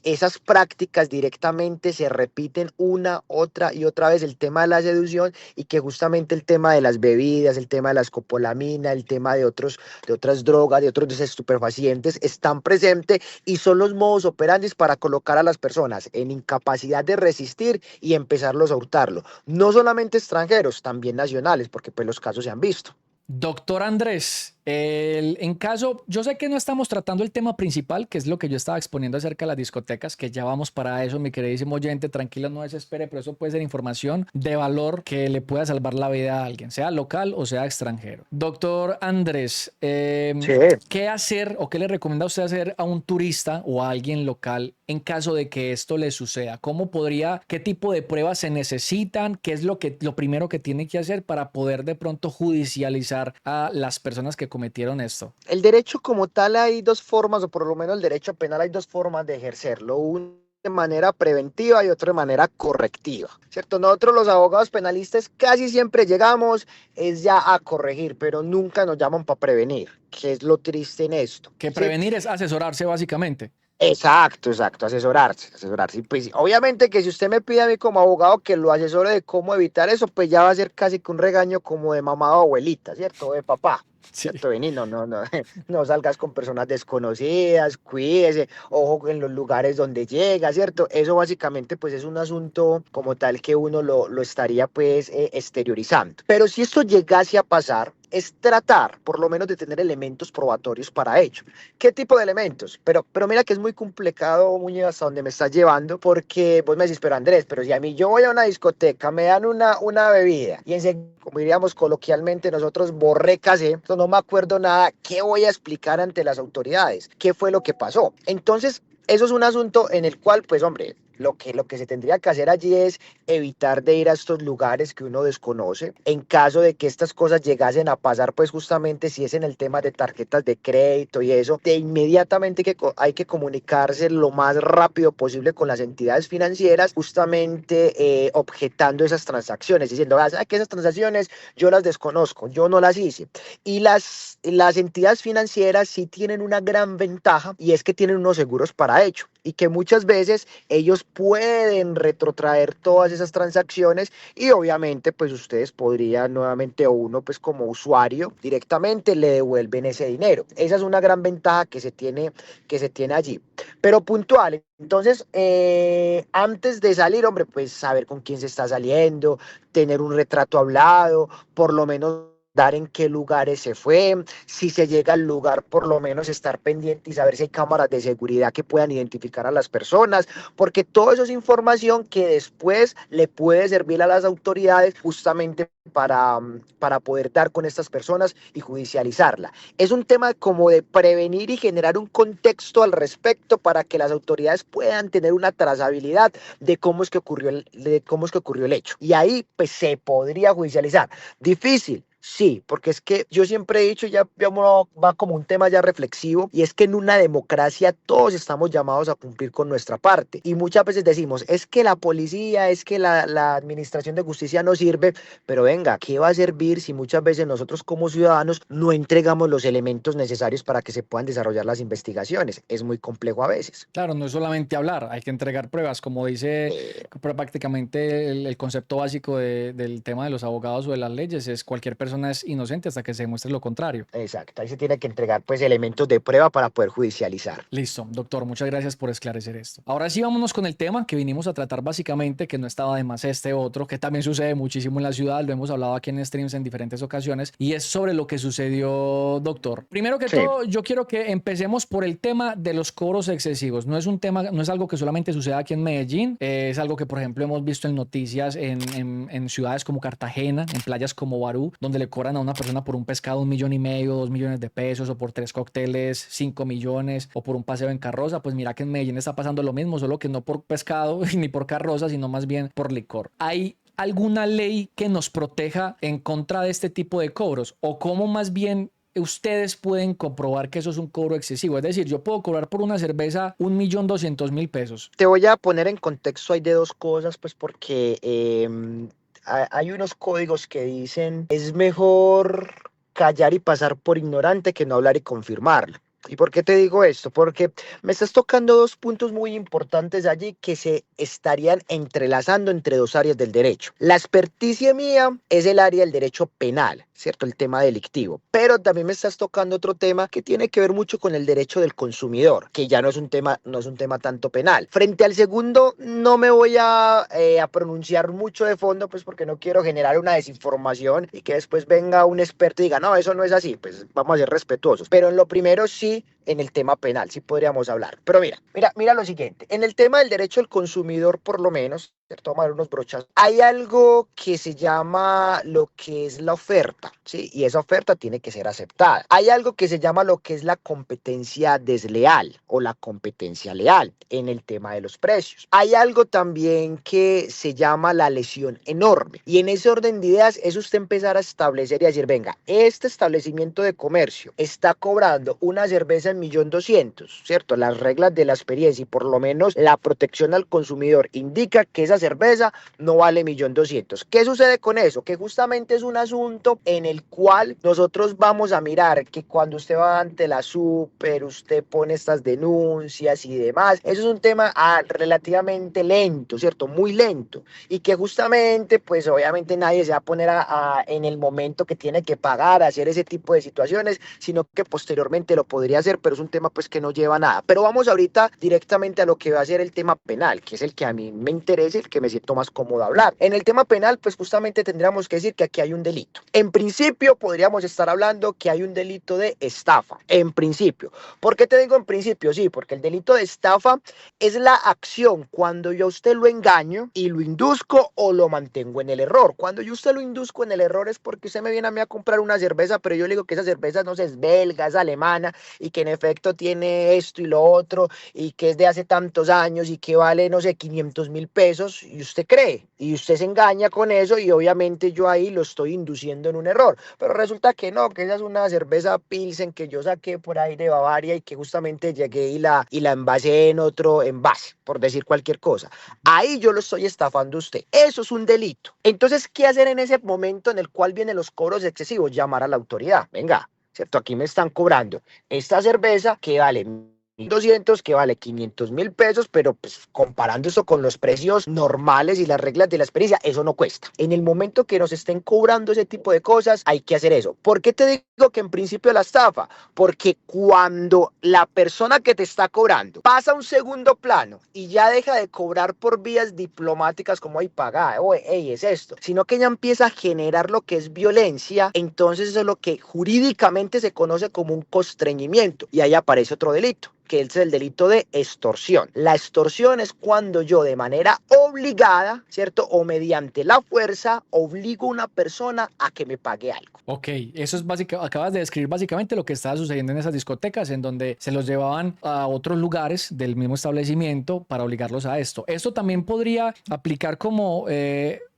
esas prácticas directamente se repiten una, otra y otra vez, el tema de la seducción y que justamente el tema de las bebidas, el tema de la escopolamina, el tema de otras drogas, de otros estupefacientes están presentes y son los modos operandi para colocar a las personas en incapacidad de resistir y empezarlos a hurtarlo. No solamente extranjeros, también nacionales, porque pues los casos se han visto. Doctor Andrés, En caso, yo sé que no estamos tratando el tema principal, que es lo que yo estaba exponiendo acerca de las discotecas, que ya vamos para eso, mi queridísimo oyente, tranquilo, no desespere, pero eso puede ser información de valor que le pueda salvar la vida a alguien, sea local o sea extranjero. Doctor Andrés, Sí. ¿qué hacer o qué le recomienda a usted hacer a un turista o a alguien local en caso de que esto le suceda? ¿Cómo podría, qué tipo de pruebas se necesitan? ¿Qué es lo primero que tiene que hacer para poder de pronto judicializar a las personas que cometieron esto? El derecho como tal hay dos formas, o por lo menos el derecho penal hay dos formas de ejercerlo. Uno de manera preventiva y otro de manera correctiva, ¿cierto? Nosotros los abogados penalistas casi siempre llegamos es ya a corregir, pero nunca nos llaman para prevenir, que es lo triste en esto, Que ¿sí? prevenir es asesorarse básicamente. Exacto, asesorarse. Y pues obviamente que si usted me pide a mí como abogado que lo asesore de cómo evitar eso, pues ya va a ser casi que un regaño como de mamá o abuelita, ¿cierto? O de papá. Sí. ¿Cierto, Vení? No, no salgas con personas desconocidas, cuídese, ojo en los lugares donde llega, ¿cierto? Eso básicamente pues es un asunto como tal que uno lo estaría pues exteriorizando. Pero si esto llegase a pasar, es tratar por lo menos de tener elementos probatorios para ello. ¿Qué tipo de elementos? Pero mira que es muy complicado, Muñoz, hasta donde me estás llevando, porque vos me decís, pero Andrés, pero si a mí yo voy a una discoteca, me dan una bebida y enseguida, como diríamos coloquialmente nosotros, borré casé, no me acuerdo nada, ¿qué voy a explicar ante las autoridades? ¿Qué fue lo que pasó? Entonces, eso es un asunto en el cual, pues hombre, lo que se tendría que hacer allí es evitar de ir a estos lugares que uno desconoce. En caso de que estas cosas llegasen a pasar, pues justamente si es en el tema de tarjetas de crédito y eso, de inmediatamente hay que comunicarse lo más rápido posible con las entidades financieras, justamente objetando esas transacciones, diciendo, ¿sabes que esas transacciones yo las desconozco, yo no las hice? Y las entidades financieras sí tienen una gran ventaja y es que tienen unos seguros para ello y que muchas veces ellos pueden retrotraer todas esas transacciones y obviamente pues ustedes podrían nuevamente o uno pues como usuario directamente le devuelven ese dinero. Esa es una gran ventaja que se tiene allí. Pero puntual, entonces antes de salir, hombre, pues saber con quién se está saliendo, tener un retrato hablado, por lo menos dar en qué lugares se fue, si se llega al lugar por lo menos estar pendiente y saber si hay cámaras de seguridad que puedan identificar a las personas, porque todo eso es información que después le puede servir a las autoridades justamente para poder dar con estas personas y judicializarla. Es un tema como de prevenir y generar un contexto al respecto para que las autoridades puedan tener una trazabilidad de cómo es que ocurrió el hecho. Y ahí pues se podría judicializar. Difícil. Sí, porque es que yo siempre he dicho, ya va como un tema ya reflexivo, y es que en una democracia todos estamos llamados a cumplir con nuestra parte. Y muchas veces decimos, es que la policía, es que la administración de justicia no sirve, pero venga, ¿qué va a servir si muchas veces nosotros como ciudadanos no entregamos los elementos necesarios para que se puedan desarrollar las investigaciones? Es muy complejo a veces. Claro, no es solamente hablar, hay que entregar pruebas, como dice prácticamente el concepto básico del tema de los abogados o de las leyes, es cualquier persona es inocente hasta que se demuestre lo contrario. Exacto, ahí se tiene que entregar pues elementos de prueba para poder judicializar. Listo, doctor, muchas gracias por esclarecer esto. Ahora sí, vámonos con el tema que vinimos a tratar básicamente, que no estaba de más este otro, que también sucede muchísimo en la ciudad, lo hemos hablado aquí en streams en diferentes ocasiones, y es sobre lo que sucedió, doctor. Primero que Sí. todo, yo quiero que empecemos por el tema de los cobros excesivos. No es un tema, no es algo que solamente suceda aquí en Medellín, es algo que, por ejemplo, hemos visto en noticias en ciudades como Cartagena, en playas como Barú, donde le cobran a una persona por un pescado 1,5 millones, 2 millones de pesos, o por 3 cócteles, 5 millones, o por un paseo en carroza. Pues mira que en Medellín está pasando lo mismo, solo que no por pescado ni por carroza, sino más bien por licor. ¿Hay alguna ley que nos proteja en contra de este tipo de cobros? ¿O cómo más bien ustedes pueden comprobar que eso es un cobro excesivo? Es decir, yo puedo cobrar por una cerveza 1.200.000 pesos. Te voy a poner en contexto hay de dos cosas, pues porque hay unos códigos que dicen es mejor callar y pasar por ignorante que no hablar y confirmarlo. ¿Y por qué te digo esto? Porque me estás tocando dos puntos muy importantes allí que se estarían entrelazando entre dos áreas del derecho. La experticia mía es el área del derecho penal, ¿cierto? El tema delictivo. Pero también me estás tocando otro tema que tiene que ver mucho con el derecho del consumidor, que ya no es un tema tanto penal. Frente al segundo, no me voy a pronunciar mucho de fondo, pues porque no quiero generar una desinformación y que después venga un experto y diga, no, eso no es así, pues vamos a ser respetuosos. Pero en lo primero sí, en el tema penal, sí podríamos hablar. Pero mira lo siguiente. En el tema del derecho al consumidor, por lo menos, ¿cierto? Vamos a ver unos brochazos. Hay algo que se llama lo que es la oferta, ¿sí? Y esa oferta tiene que ser aceptada. Hay algo que se llama lo que es la competencia desleal o la competencia leal en el tema de los precios. Hay algo también que se llama la lesión enorme. Y en ese orden de ideas es usted empezar a establecer y a decir, venga, este establecimiento de comercio está cobrando una cerveza en 1.200.000, ¿cierto? Las reglas de la experiencia y por lo menos la protección al consumidor indica que esa cerveza no vale 1.200.000. ¿Qué sucede con eso? Que justamente es un asunto en el cual nosotros vamos a mirar que cuando usted va ante la super, usted pone estas denuncias y demás. Eso es un tema relativamente lento, ¿cierto? Muy lento. Y que justamente, pues obviamente nadie se va a poner en el momento que tiene que pagar a hacer ese tipo de situaciones, sino que posteriormente lo podría hacer, pero es un tema pues que no lleva nada. Pero vamos ahorita directamente a lo que va a ser el tema penal, que es el que a mí me interesa, el que me siento más cómodo hablar. En el tema penal, pues justamente tendríamos que decir que aquí hay un delito. En principio podríamos estar hablando que hay un delito de estafa, en principio. ¿Por qué te digo en principio? Sí, porque el delito de estafa es la acción cuando yo a usted lo engaño y lo induzco o lo mantengo en el error. Cuando yo a usted lo induzco en el error es porque usted me viene a mí a comprar una cerveza, pero yo le digo que esa cerveza no sé, es belga, es alemana y que en efecto tiene esto y lo otro y que es de hace tantos años y que vale, no sé, 500.000 pesos y usted cree y usted se engaña con eso y obviamente yo ahí lo estoy induciendo en un error, pero resulta que no, que esa es una cerveza Pilsen que yo saqué por ahí de Bavaria y que justamente llegué y la envasé en otro envase, por decir cualquier cosa. Ahí yo lo estoy estafando a usted. Eso es un delito. Entonces, ¿qué hacer en ese momento en el cual vienen los cobros excesivos? Llamar a la autoridad. Venga, ¿cierto? Aquí me están cobrando esta cerveza que vale 1.200, que vale 500.000 pesos, pero pues comparando eso con los precios normales y las reglas de la experiencia, eso no cuesta. En el momento que nos estén cobrando ese tipo de cosas, hay que hacer eso. ¿Por qué te digo que en principio la estafa? Porque cuando la persona que te está cobrando pasa a un segundo plano y ya deja de cobrar por vías diplomáticas como hay pagar, o hey, es esto, sino que ya empieza a generar lo que es violencia, entonces eso es lo que jurídicamente se conoce como un constreñimiento y ahí aparece otro delito, que es el delito de extorsión. La extorsión es cuando yo de manera obligada, ¿cierto? O mediante la fuerza, obligo a una persona a que me pague algo. Ok, eso es básico. Acabas de describir básicamente lo que estaba sucediendo en esas discotecas, en donde se los llevaban a otros lugares del mismo establecimiento para obligarlos a esto. Esto también podría aplicar como,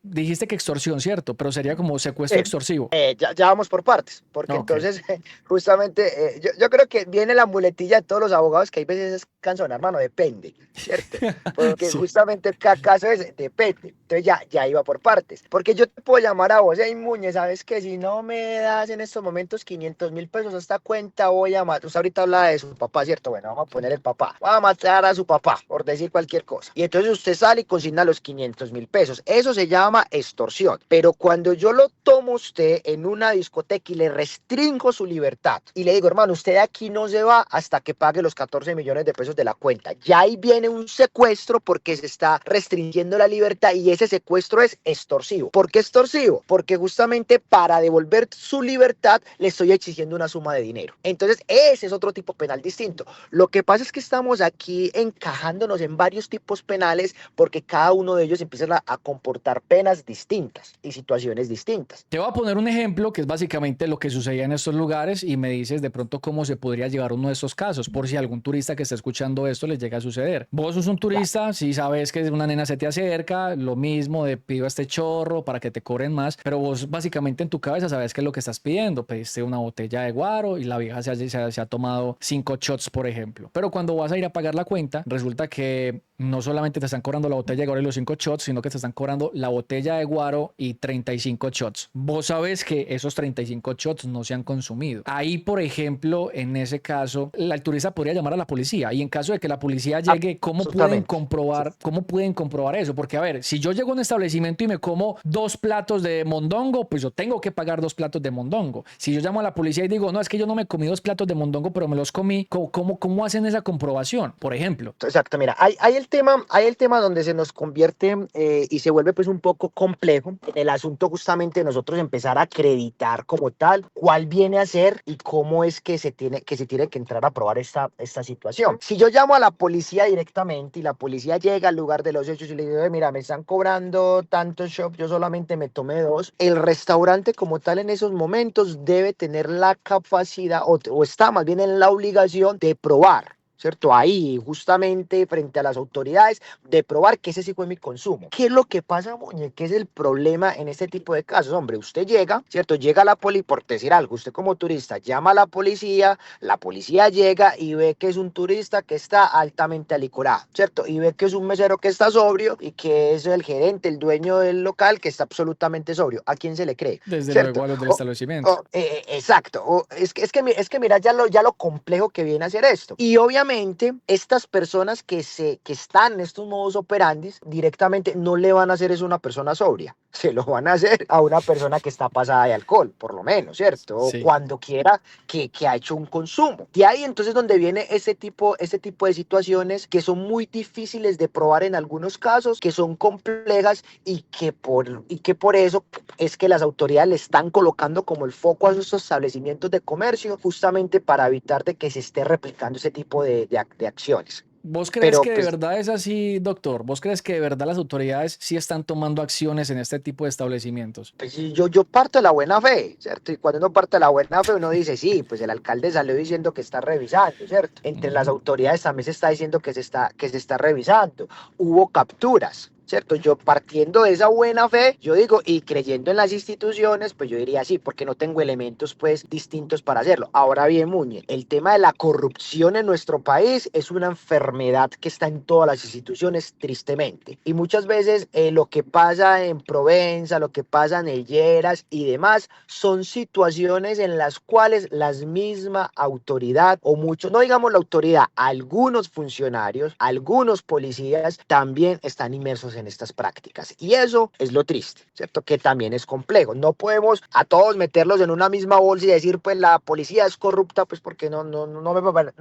dijiste que extorsión, ¿cierto? Pero sería como secuestro extorsivo. Ya vamos por partes, porque Ok. entonces justamente yo creo que viene la muletilla de todos los abogados que hay veces es cansón, hermano, depende, ¿cierto? Porque Sí. justamente el caso es depende, entonces ya iba por partes, porque yo te puedo llamar a vos, hey Muñe, ¿sabes que si no me das en estos momentos 500.000 pesos a esta cuenta voy a matar? Usted ahorita habla de su papá, ¿cierto? Bueno, vamos a poner el papá, va a matar a su papá, por decir cualquier cosa, y entonces usted sale y consigna los 500.000 pesos, eso se llama extorsión, pero cuando yo lo tomo a usted en una discoteca y le restringo su libertad y le digo, hermano, usted de aquí no se va hasta que pague los 14 millones de pesos de la cuenta, ya ahí viene un secuestro porque se está restringiendo la libertad y ese secuestro es extorsivo. ¿Por qué extorsivo? Porque justamente para devolver su libertad le estoy exigiendo una suma de dinero. Entonces ese es otro tipo penal distinto. Lo que pasa es que estamos aquí encajándonos en varios tipos penales porque cada uno de ellos empieza a comportar penas distintas y situaciones distintas. Te voy a poner un ejemplo que es básicamente lo que sucedía en estos lugares y me dices de pronto cómo se podría llevar uno de estos casos, por si algún turista que está escuchando esto les llega a suceder. Vos sos un turista, si sabes que una nena se te acerca, lo mismo de pido a este chorro para que te cobren más, pero vos básicamente en tu cabeza sabes qué es lo que estás pidiendo. Pediste una botella de guaro y la vieja se ha tomado 5 shots, por ejemplo. Pero cuando vas a ir a pagar la cuenta, resulta que no solamente te están cobrando la botella de guaro y los 5 shots, sino que te están cobrando la botella botella de guaro y 35 shots. Vos sabes que esos 35 shots no se han consumido. Ahí, por ejemplo, en ese caso, el turista podría llamar a la policía y en caso de que la policía llegue, Absolutamente. ¿cómo pueden comprobar eso? Porque, a ver, si yo llego a un establecimiento y me como 2 platos de mondongo, pues yo tengo que pagar 2 platos de mondongo. Si yo llamo a la policía y digo, no, es que yo no me comí 2 platos de mondongo, pero me los comí, ¿cómo hacen esa comprobación? Por ejemplo. Exacto, mira, hay el tema donde se nos convierte y se vuelve pues un poco complejo en el asunto justamente de nosotros empezar a acreditar como tal cuál viene a ser y cómo es que se tiene que entrar a probar esta situación. Si yo llamo a la policía directamente y la policía llega al lugar de los hechos y le digo, mira, me están cobrando tantos shots, yo solamente me tomé 2, el restaurante como tal en esos momentos debe tener la capacidad o está más bien en la obligación de probar, ¿cierto? Ahí, justamente frente a las autoridades, de probar que ese sí fue mi consumo. ¿Qué es lo que pasa, Muñe? ¿Qué es el problema en este tipo de casos? Hombre, usted llega, ¿cierto? Llega la policía, por decir algo, usted como turista llama a la policía llega y ve que es un turista que está altamente alicorado, ¿cierto? Y ve que es un mesero que está sobrio y que es el gerente, el dueño del local que está absolutamente sobrio. ¿A quién se le cree? Desde luego ¿Cierto? a los del establecimiento. Exacto. Es que mira ya lo complejo que viene a ser esto. Y obviamente estas personas que están en estos modos operandis directamente no le van a hacer eso a una persona sobria. Se lo van a hacer a una persona que está pasada de alcohol, por lo menos, ¿cierto? O Sí. cuando quiera que ha hecho un consumo. De ahí entonces donde viene ese tipo de situaciones que son muy difíciles de probar en algunos casos, que son complejas y que por eso es que las autoridades le están colocando como el foco a esos establecimientos de comercio justamente para evitar de que se esté replicando ese tipo de acciones. ¿Vos crees Pero que de pues verdad es así, doctor? ¿Vos crees que de verdad las autoridades sí están tomando acciones en este tipo de establecimientos? Pues sí, yo parto de la buena fe, ¿cierto? Y cuando uno parte de la buena fe, uno dice, sí, pues el alcalde salió diciendo que está revisando, ¿cierto? Entre las Ujú. autoridades también se está diciendo que se está revisando. Hubo capturas, ¿cierto? Yo partiendo de esa buena fe, yo digo, y creyendo en las instituciones, pues yo diría sí, porque no tengo elementos pues distintos para hacerlo. Ahora bien, Muñe, el tema de la corrupción en nuestro país es una enfermedad que está en todas las instituciones, tristemente. Y muchas veces lo que pasa en Provenza, lo que pasa en el Lleras y demás, son situaciones en las cuales las misma autoridad, o muchos, no digamos la autoridad, algunos funcionarios, algunos policías también están inmersos en estas prácticas. Y eso es lo triste, ¿cierto? Que también es complejo. No podemos a todos meterlos en una misma bolsa y decir, pues la policía es corrupta, pues porque no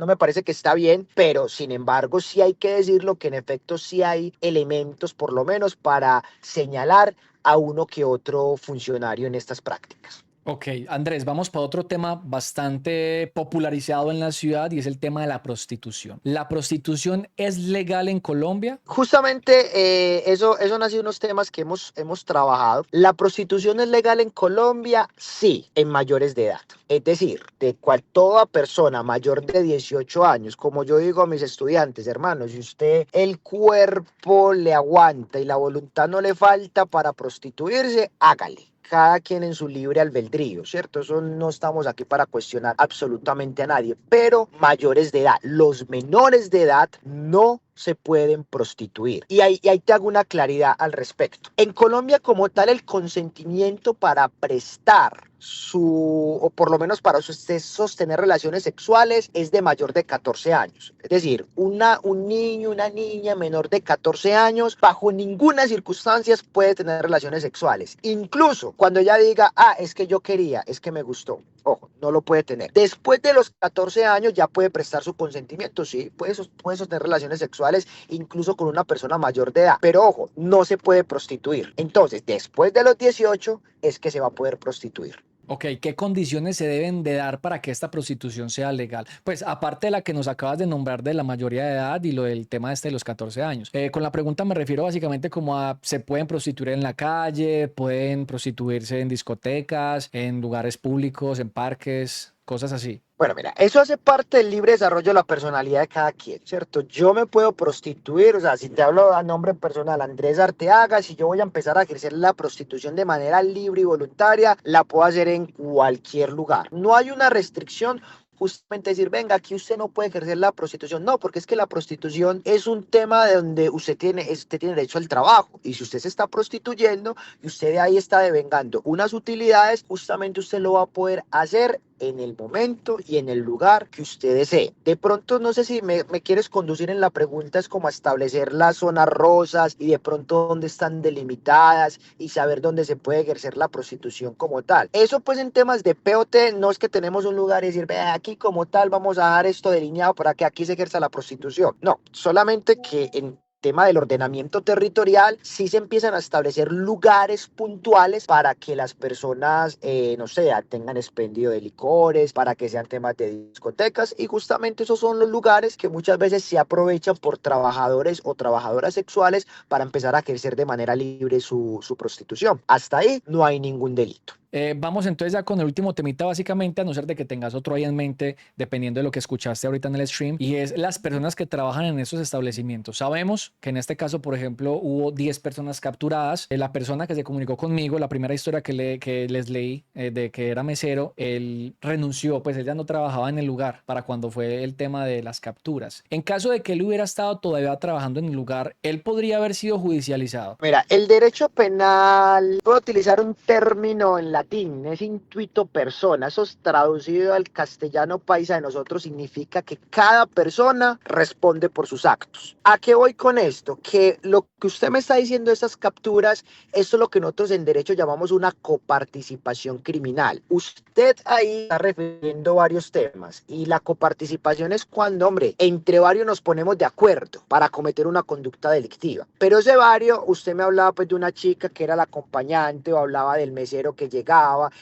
me parece que está bien, pero sin embargo sí hay que decirlo que en efecto sí hay elementos por lo menos para señalar a uno que otro funcionario en estas prácticas. Ok, Andrés, vamos para otro tema bastante popularizado en la ciudad y es el tema de la prostitución. ¿La prostitución es legal en Colombia? Justamente eso han sido unos temas que hemos trabajado. La prostitución es legal en Colombia, sí, en mayores de edad. Es decir, de cual toda persona mayor de 18 años, como yo digo a mis estudiantes, hermanos, si usted el cuerpo le aguanta y la voluntad no le falta para prostituirse, hágale. Cada quien en su libre albedrío, ¿cierto? Eso no estamos aquí para cuestionar absolutamente a nadie, pero mayores de edad, los menores de edad no se pueden prostituir. Y ahí te hago una claridad al respecto. En Colombia como tal el consentimiento para prestar o por lo menos para usted sostener relaciones sexuales es de mayor de 14 años. Es decir, un niño, una niña menor de 14 años bajo ninguna circunstancia puede tener relaciones sexuales. Incluso cuando ella diga, es que yo quería, es que me gustó. Ojo, no lo puede tener. Después de los 14 años ya puede prestar su consentimiento, sí, puede sostener relaciones sexuales incluso con una persona mayor de edad. Pero ojo, no se puede prostituir. Entonces, después de los 18 es que se va a poder prostituir. Ok, ¿qué condiciones se deben de dar para que esta prostitución sea legal? Pues aparte de la que nos acabas de nombrar de la mayoría de edad y lo del tema este de los 14 años. Con la pregunta me refiero básicamente como a se pueden prostituir en la calle, pueden prostituirse en discotecas, en lugares públicos, en parques, cosas así. Bueno, mira, eso hace parte del libre desarrollo de la personalidad de cada quien, ¿cierto? Yo me puedo prostituir, o sea, si te hablo a nombre personal, Andrés Arteaga, si yo voy a empezar a ejercer la prostitución de manera libre y voluntaria, la puedo hacer en cualquier lugar. No hay una restricción justamente decir, venga, aquí usted no puede ejercer la prostitución. No, porque es que la prostitución es un tema de donde usted tiene derecho al trabajo. Y si usted se está prostituyendo y usted de ahí está devengando unas utilidades, justamente usted lo va a poder hacer en el momento y en el lugar que usted desee. De pronto, no sé si me quieres conducir en la pregunta, es como establecer las zonas rosas y de pronto dónde están delimitadas y saber dónde se puede ejercer la prostitución como tal. Eso pues en temas de POT no es que tenemos un lugar y decir, ve aquí como tal vamos a dejar esto delineado para que aquí se ejerza la prostitución. No, solamente que en tema del ordenamiento territorial, sí se empiezan a establecer lugares puntuales para que las personas, no sé, tengan expendio de licores, para que sean temas de discotecas, y justamente esos son los lugares que muchas veces se aprovechan por trabajadores o trabajadoras sexuales para empezar a ejercer de manera libre su prostitución. Hasta ahí no hay ningún delito. Vamos entonces ya con el último temita básicamente, a no ser de que tengas otro ahí en mente, dependiendo de lo que escuchaste ahorita en el stream, y es las personas que trabajan en esos establecimientos. Sabemos que en este caso, por ejemplo, hubo 10 personas capturadas. La persona que se comunicó conmigo, la primera historia que les leí de que era mesero, él renunció, pues él ya no trabajaba en el lugar para cuando fue el tema de las capturas. En caso de que él hubiera estado todavía trabajando en el lugar, él podría haber sido judicializado. Mira, el derecho penal puede utilizar un término en latín, es intuito persona. Eso es traducido al castellano paisa de nosotros, significa que cada persona responde por sus actos. ¿A qué voy con esto? Que lo que usted me está diciendo de estas capturas, esto es lo que nosotros en derecho llamamos una coparticipación criminal. Usted ahí está refiriendo varios temas y la coparticipación es cuando, hombre, entre varios nos ponemos de acuerdo para cometer una conducta delictiva. Pero ese vario, usted me hablaba pues de una chica que era la acompañante, o hablaba del mesero que llegaba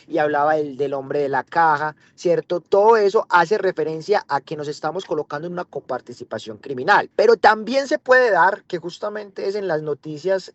y hablaba del hombre de la caja, ¿cierto? Todo eso hace referencia a que nos estamos colocando en una coparticipación criminal. Pero también se puede dar, que justamente es en las noticias,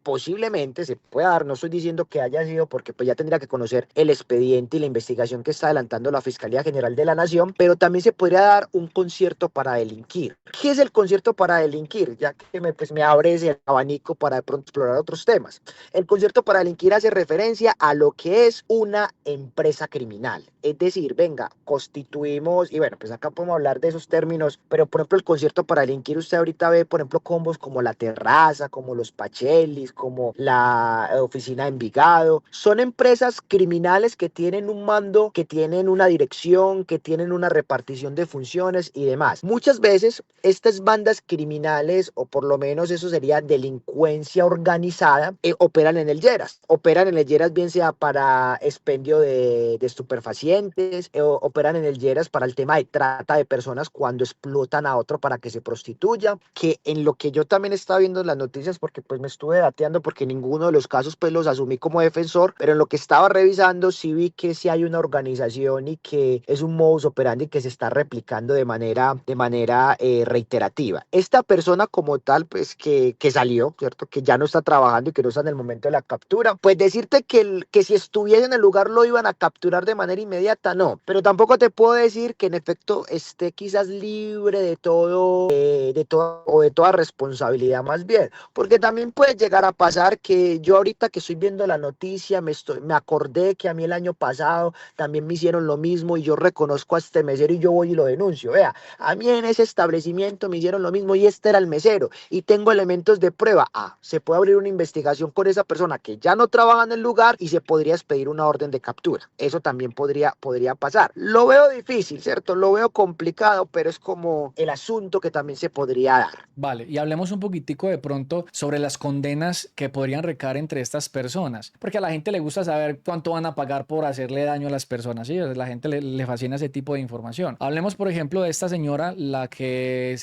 posiblemente se puede dar, no estoy diciendo que haya sido porque pues ya tendría que conocer el expediente y la investigación que está adelantando la Fiscalía General de la Nación, pero también se podría dar un concierto para delinquir. ¿Qué es el concierto para delinquir? Ya que me abre ese abanico para de pronto explorar otros temas. El concierto para delinquir hace referencia a lo que es una empresa criminal. Es decir, venga, constituimos, y bueno, pues acá podemos hablar de esos términos, pero por ejemplo el concierto para delinquir, usted ahorita ve, por ejemplo, combos como La Terraza, como Los Pachelis, como la Oficina de Envigado. Son empresas criminales que tienen un mando, que tienen una dirección, que tienen una repartición de funciones y demás. Muchas veces estas bandas criminales, o por lo menos eso sería delincuencia organizada, operan en el Lleras. Operan en el Lleras bien sea para expendio de estupefacientes, operan en el Lleras para el tema de trata de personas cuando explotan a otro para que se prostituya, que en lo que yo también estaba viendo en las noticias, porque pues me estuve dateando porque ninguno de los casos pues los asumí como defensor, pero en lo que estaba revisando sí vi que sí hay una organización y que es un modus operandi que se está replicando de manera reiterativa. Esta persona como tal, pues que salió, ¿cierto? Que ya no está trabajando y que no está en el momento de la captura, pues decirte que si estuviera en el lugar lo iban a capturar de manera inmediata, no, pero tampoco te puedo decir que en efecto esté quizás libre de todo, o de toda responsabilidad más bien, porque también puede llegar a pasar que yo ahorita que estoy viendo la noticia me acordé que a mí el año pasado también me hicieron lo mismo y yo reconozco a este mesero y yo voy y lo denuncio. Vea, a mí en ese establecimiento me hicieron lo mismo y este era el mesero y tengo elementos de prueba. Se puede abrir una investigación con esa persona que ya no trabaja en el lugar y se podría expedir una orden de captura. Eso también podría pasar. Lo veo difícil, ¿cierto? Lo veo complicado, pero es como el asunto que también se podría dar. Vale, y hablemos un poquitico de pronto sobre las condenas que podrían recaer entre estas personas, porque a la gente le gusta saber cuánto van a pagar por hacerle daño a las personas, ¿sí? A la gente le fascina ese tipo de información. Hablemos, por ejemplo, de esta señora, la que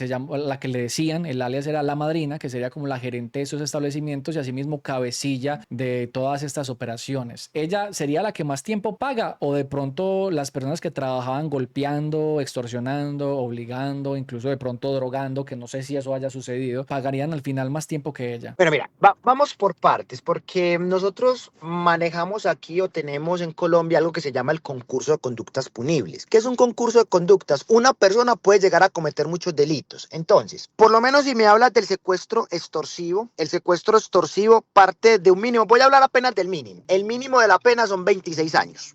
le decían, el alias era la madrina, que sería como la gerente de esos establecimientos y asimismo cabecilla de todas estas operaciones. ¿Ella sería la que más tiempo paga o de pronto las personas que trabajaban golpeando, extorsionando, obligando, incluso de pronto drogando, que no sé si eso haya sucedido, pagarían al final más tiempo que ella? Pero mira, vamos por partes, porque nosotros manejamos aquí o tenemos en Colombia algo que se llama el concurso de conductas punibles. ¿Qué es un concurso de conductas? Una persona puede llegar a cometer muchos delitos. Entonces, por lo menos si me hablas del secuestro extorsivo, el secuestro extorsivo parte de un mínimo. Voy a hablar apenas del mínimo. El mínimo de la pena son 26 años.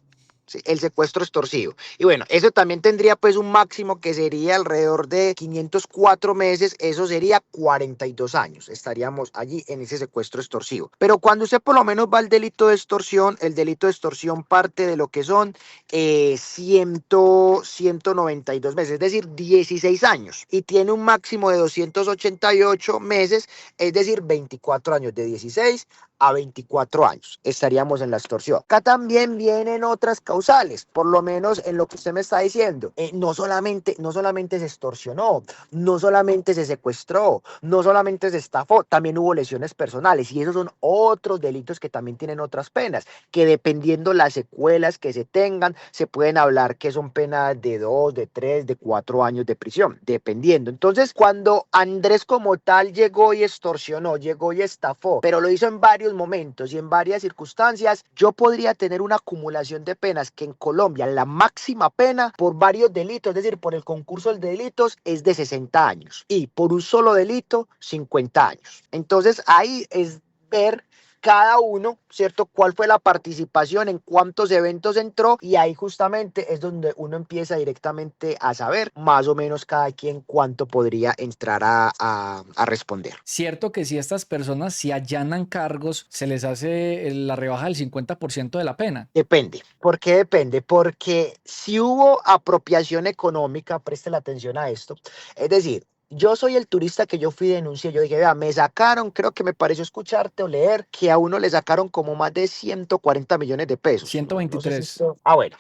¿sí? El secuestro extorsivo. Y bueno, eso también tendría pues un máximo que sería alrededor de 504 meses, eso sería 42 años, estaríamos allí en ese secuestro extorsivo. Pero cuando usted por lo menos va al delito de extorsión, el delito de extorsión parte de lo que son 192 meses, es decir, 16 años, y tiene un máximo de 288 meses, es decir, 24 años, de 16 a 24 años estaríamos en la extorsión. Acá también vienen otras causales, por lo menos en lo que usted me está diciendo. No solamente se extorsionó, no solamente se secuestró, no solamente se estafó, también hubo lesiones personales, y esos son otros delitos que también tienen otras penas, que dependiendo las secuelas que se tengan, se pueden hablar que son penas de 2, de 3, de 4 años de prisión, dependiendo. Entonces, cuando Andrés como tal llegó y extorsionó, llegó y estafó, pero lo hizo en varios momentos y en varias circunstancias, yo podría tener una acumulación de penas que en Colombia la máxima pena por varios delitos, es decir, por el concurso de delitos, es de 60 años, y por un solo delito 50 años. Entonces ahí es ver cada uno, ¿cierto? ¿Cuál fue la participación? ¿En cuántos eventos entró? Y ahí justamente es donde uno empieza directamente a saber más o menos cada quien cuánto podría entrar a responder. Cierto que si estas personas si allanan cargos, se les hace la rebaja del 50% de la pena. Depende. ¿Por qué depende? Porque si hubo apropiación económica, preste la atención a esto, es decir, yo soy el turista que yo fui y denuncié, yo dije, vea, me sacaron, creo que me pareció escucharte o leer que a uno le sacaron como más de 140 millones de pesos. No sé si 123. esto... bueno,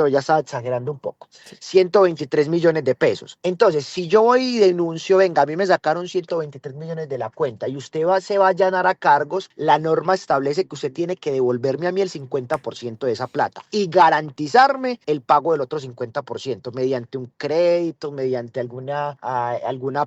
ya estaba exagerando un poco. Sí. 123 millones de pesos. Entonces, si yo voy y denuncio, venga, a mí me sacaron 123 millones de la cuenta y usted se va a allanar a cargos, la norma establece que usted tiene que devolverme a mí el 50% de esa plata y garantizarme el pago del otro 50% mediante un crédito, mediante alguna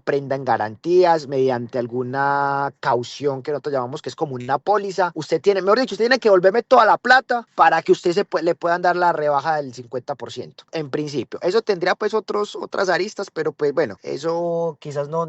prenda en garantías, mediante alguna caución que nosotros llamamos que es como una póliza. Usted tiene, mejor dicho, usted tiene que devolverme toda la plata para que usted le puedan dar la rebaja del 50%. En principio, eso tendría pues otras aristas, pero pues bueno, eso quizás no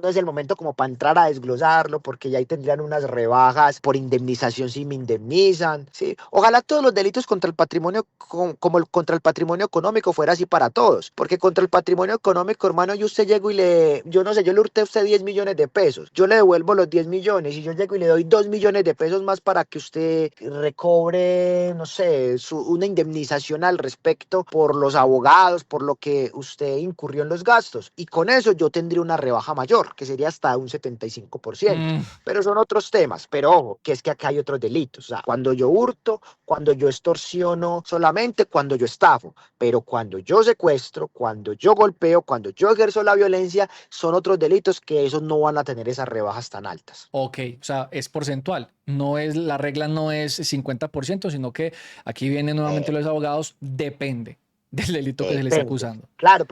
es el momento como para entrar a desglosarlo, porque ya ahí tendrían unas rebajas por indemnización si me indemnizan, ¿sí? Ojalá todos los delitos contra el patrimonio, contra el patrimonio económico fuera así para todos, porque contra el patrimonio económico, hermano, yo usted llego y yo no sé, yo le hurté a usted 10 millones de pesos, yo le devuelvo los 10 millones y yo llego y le doy 2 millones de pesos más para que usted recobre, no sé, una indemnización al respecto por los abogados, por lo que usted incurrió en los gastos, y con eso yo tendría una rebaja mayor, que sería hasta un 75%, pero son otros temas. Pero ojo, que es que acá hay otros delitos, o sea, cuando yo hurto, cuando yo extorsiono, solamente cuando yo estafo, pero cuando yo secuestro, cuando yo golpeo, cuando yo ejerzo la violencia, son otros delitos que esos no van a tener esas rebajas tan altas. Ok, o sea, es porcentual. No es, la regla no es 50%, sino que aquí vienen nuevamente Eh, los abogados, depende del delito que se le esté Depende. acusando. Claro,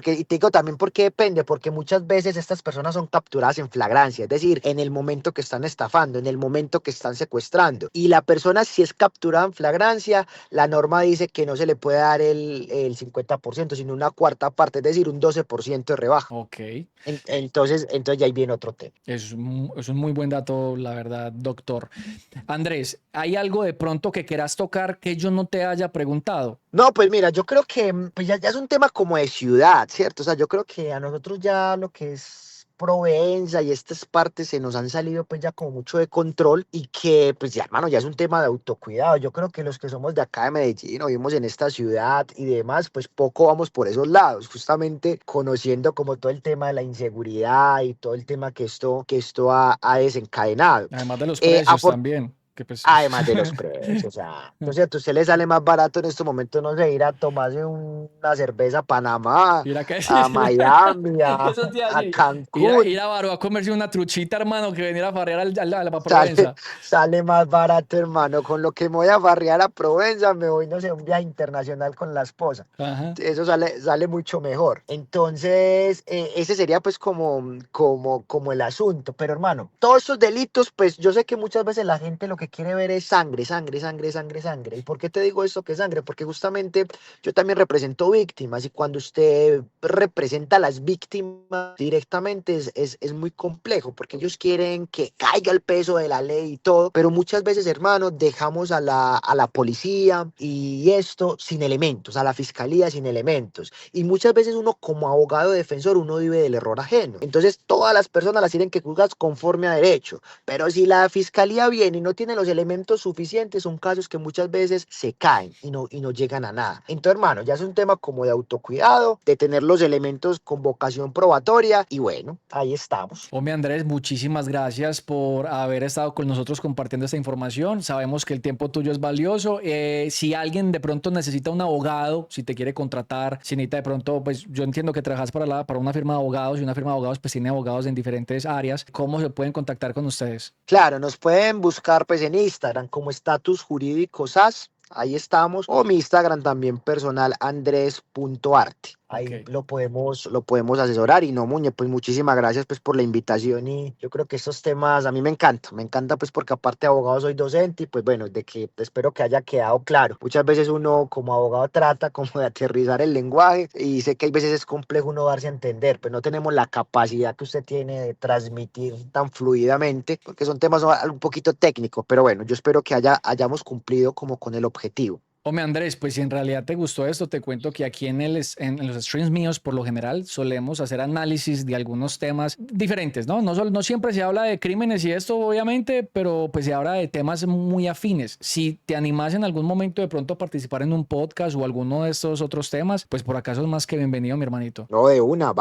y te digo también por qué depende, porque muchas veces estas personas son capturadas en flagrancia, es decir, en el momento que están estafando, en el momento que están secuestrando. Y la persona, si es capturada en flagrancia, la norma dice que no se le puede dar el 50%, sino una cuarta parte, es decir, un 12% de rebaja. Ok, Entonces ya ahí viene otro tema. es un muy buen dato, la verdad, doctor. Andrés, ¿hay algo de pronto que quieras tocar que yo no te haya preguntado? No, pues mira, yo creo que pues ya es un tema como de ciudad, ¿cierto? O sea, yo creo que a nosotros ya lo que es Provenza y estas partes se nos han salido pues ya como mucho de control, y que pues ya, hermano, ya es un tema de autocuidado. Yo creo que los que somos de acá de Medellín o vivimos en esta ciudad y demás, pues poco vamos por esos lados, justamente conociendo como todo el tema de la inseguridad y todo el tema que esto ha desencadenado. Además de los Eh, precios también, que pues... Además de los precios, o sea, entonces a usted le sale más barato en estos momentos, no sé, ir a tomarse una cerveza a Panamá, Mira que a Miami, eso te iba a a decir. Ir Cancún. a Barú a comerse una truchita, hermano, que venir a farrear a la Sale, Provenza. sale más barato, hermano. Con lo que me voy a farrear a Provenza, me voy, no sé, a un viaje internacional con la esposa. Ajá. Eso sale mucho mejor. Entonces, ese sería pues como el asunto. Pero hermano, todos estos delitos, pues yo sé que muchas veces la gente lo que que quiere ver es sangre, sangre, sangre, sangre, sangre. ¿Y por qué te digo esto que es sangre? Porque justamente yo también represento víctimas y cuando usted representa a las víctimas directamente es muy complejo porque ellos quieren que caiga el peso de la ley y todo, pero muchas veces, hermano, dejamos a la policía y esto sin elementos, a la fiscalía sin elementos. Y muchas veces uno como abogado defensor, uno vive del error ajeno. Entonces todas las personas las tienen que juzgar conforme a derecho. Pero si la fiscalía viene y no tiene los elementos suficientes, son casos que muchas veces se caen y no llegan a nada. Entonces, hermano, ya es un tema como de autocuidado, de tener los elementos con vocación probatoria y bueno, ahí estamos. Hombre, Andrés, muchísimas gracias por haber estado con nosotros compartiendo esta información. Sabemos que el tiempo tuyo es valioso. Si alguien de pronto necesita un abogado, si te quiere contratar, si necesita de pronto, pues yo entiendo que trabajas para una firma de abogados y una firma de abogados pues tiene abogados en diferentes áreas. ¿Cómo se pueden contactar con ustedes? Claro, nos pueden buscar pues en Instagram como Estatus Jurídico SAS. Ahí estamos. O mi Instagram también personal, andres.arte. Ahí Ok. lo podemos asesorar. Y no, Muñe, pues muchísimas gracias pues por la invitación. Y yo creo que estos temas a mí me encanta pues porque aparte de abogado soy docente y pues bueno, de que espero que haya quedado claro. Muchas veces uno como abogado trata como de aterrizar el lenguaje y sé que hay veces es complejo uno darse a entender, pues no tenemos la capacidad que usted tiene de transmitir tan fluidamente porque son temas un poquito técnicos, pero bueno, yo espero que hayamos cumplido como con el objetivo. Hombre, Andrés, pues si en realidad te gustó esto, te cuento que aquí en los streams míos, por lo general, solemos hacer análisis de algunos temas diferentes, ¿no? No siempre se habla de crímenes y esto, obviamente, pero pues se habla de temas muy afines. Si te animas en algún momento de pronto a participar en un podcast o alguno de estos otros temas, pues por acaso es más que bienvenido, mi hermanito. No, de una,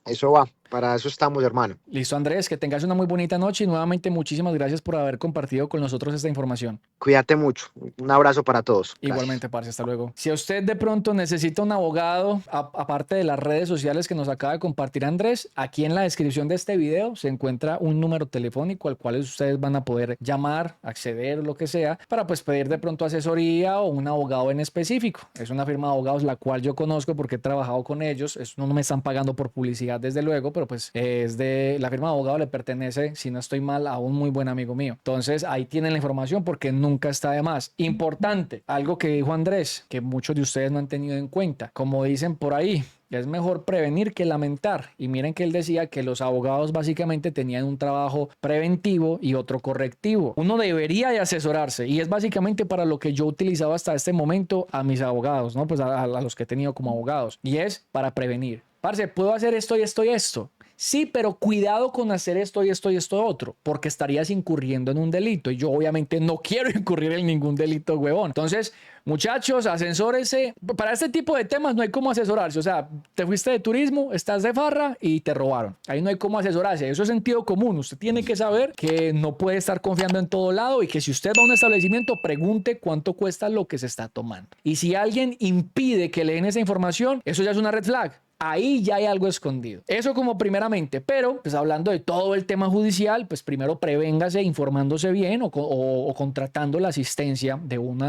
eso va. Para eso estamos, hermano. Listo, Andrés, que tengas una muy bonita noche y nuevamente muchísimas gracias por haber compartido con nosotros esta información. Cuídate mucho. Un abrazo para todos. Gracias. Igualmente, parce, hasta luego. Si a usted de pronto necesita un abogado, aparte de las redes sociales que nos acaba de compartir Andrés, aquí en la descripción de este video se encuentra un número telefónico al cual ustedes van a poder llamar, acceder, lo que sea, para pues pedir de pronto asesoría o un abogado en específico. Es una firma de abogados la cual yo conozco porque he trabajado con ellos. No me están pagando por publicidad, desde luego, pero pues es de la firma de abogados, le pertenece, si no estoy mal, a un muy buen amigo mío. Entonces ahí tienen la información porque nunca está de más. Importante, algo que dijo Andrés, que muchos de ustedes no han tenido en cuenta. Como dicen por ahí, es mejor prevenir que lamentar. Y miren que él decía que los abogados básicamente tenían un trabajo preventivo y otro correctivo. Uno debería de asesorarse y es básicamente para lo que yo utilizaba hasta este momento a mis abogados, ¿no? Pues a los que he tenido como abogados. Y es para prevenir. Parce, puedo hacer esto y esto y esto. Sí, pero cuidado con hacer esto y esto y esto otro, porque estarías incurriendo en un delito y yo obviamente no quiero incurrir en ningún delito, huevón. Entonces, muchachos, asesórense. Para este tipo de temas no hay cómo asesorarse. O sea, te fuiste de turismo, estás de farra y te robaron. Ahí no hay cómo asesorarse. Eso es sentido común. Usted tiene que saber que no puede estar confiando en todo lado y que si usted va a un establecimiento, pregunte cuánto cuesta lo que se está tomando. Y si alguien impide que le den esa información, eso ya es una red flag. Ahí ya hay algo escondido. Eso como primeramente, pero pues hablando de todo el tema judicial, pues primero prevéngase informándose bien o contratando la asistencia de un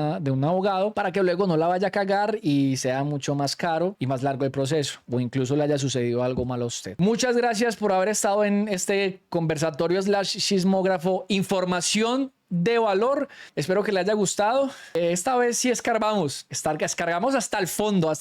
abogado para que luego no la vaya a cagar y sea mucho más caro y más largo el proceso o incluso le haya sucedido algo malo a usted. Muchas gracias por haber estado en este conversatorio / sismógrafo información de valor. Espero que le haya gustado. Esta vez sí escarbamos hasta el fondo,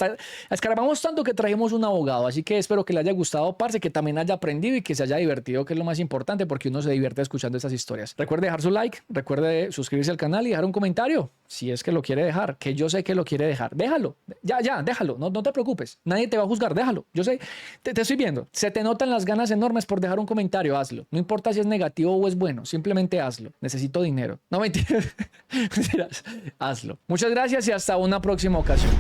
escarbamos tanto que trajimos un abogado, así que espero que le haya gustado, parce, que también haya aprendido y que se haya divertido, que es lo más importante, porque uno se divierte escuchando estas historias. Recuerde dejar su like, recuerde suscribirse al canal y dejar un comentario, si es que lo quiere dejar, que yo sé que lo quiere dejar. Déjalo, déjalo, no te preocupes, nadie te va a juzgar, déjalo, yo sé, te estoy viendo, se te notan las ganas enormes por dejar un comentario, hazlo, no importa si es negativo o es bueno, simplemente hazlo, necesito dinero. No mentiras, hazlo. Muchas gracias y hasta una próxima ocasión.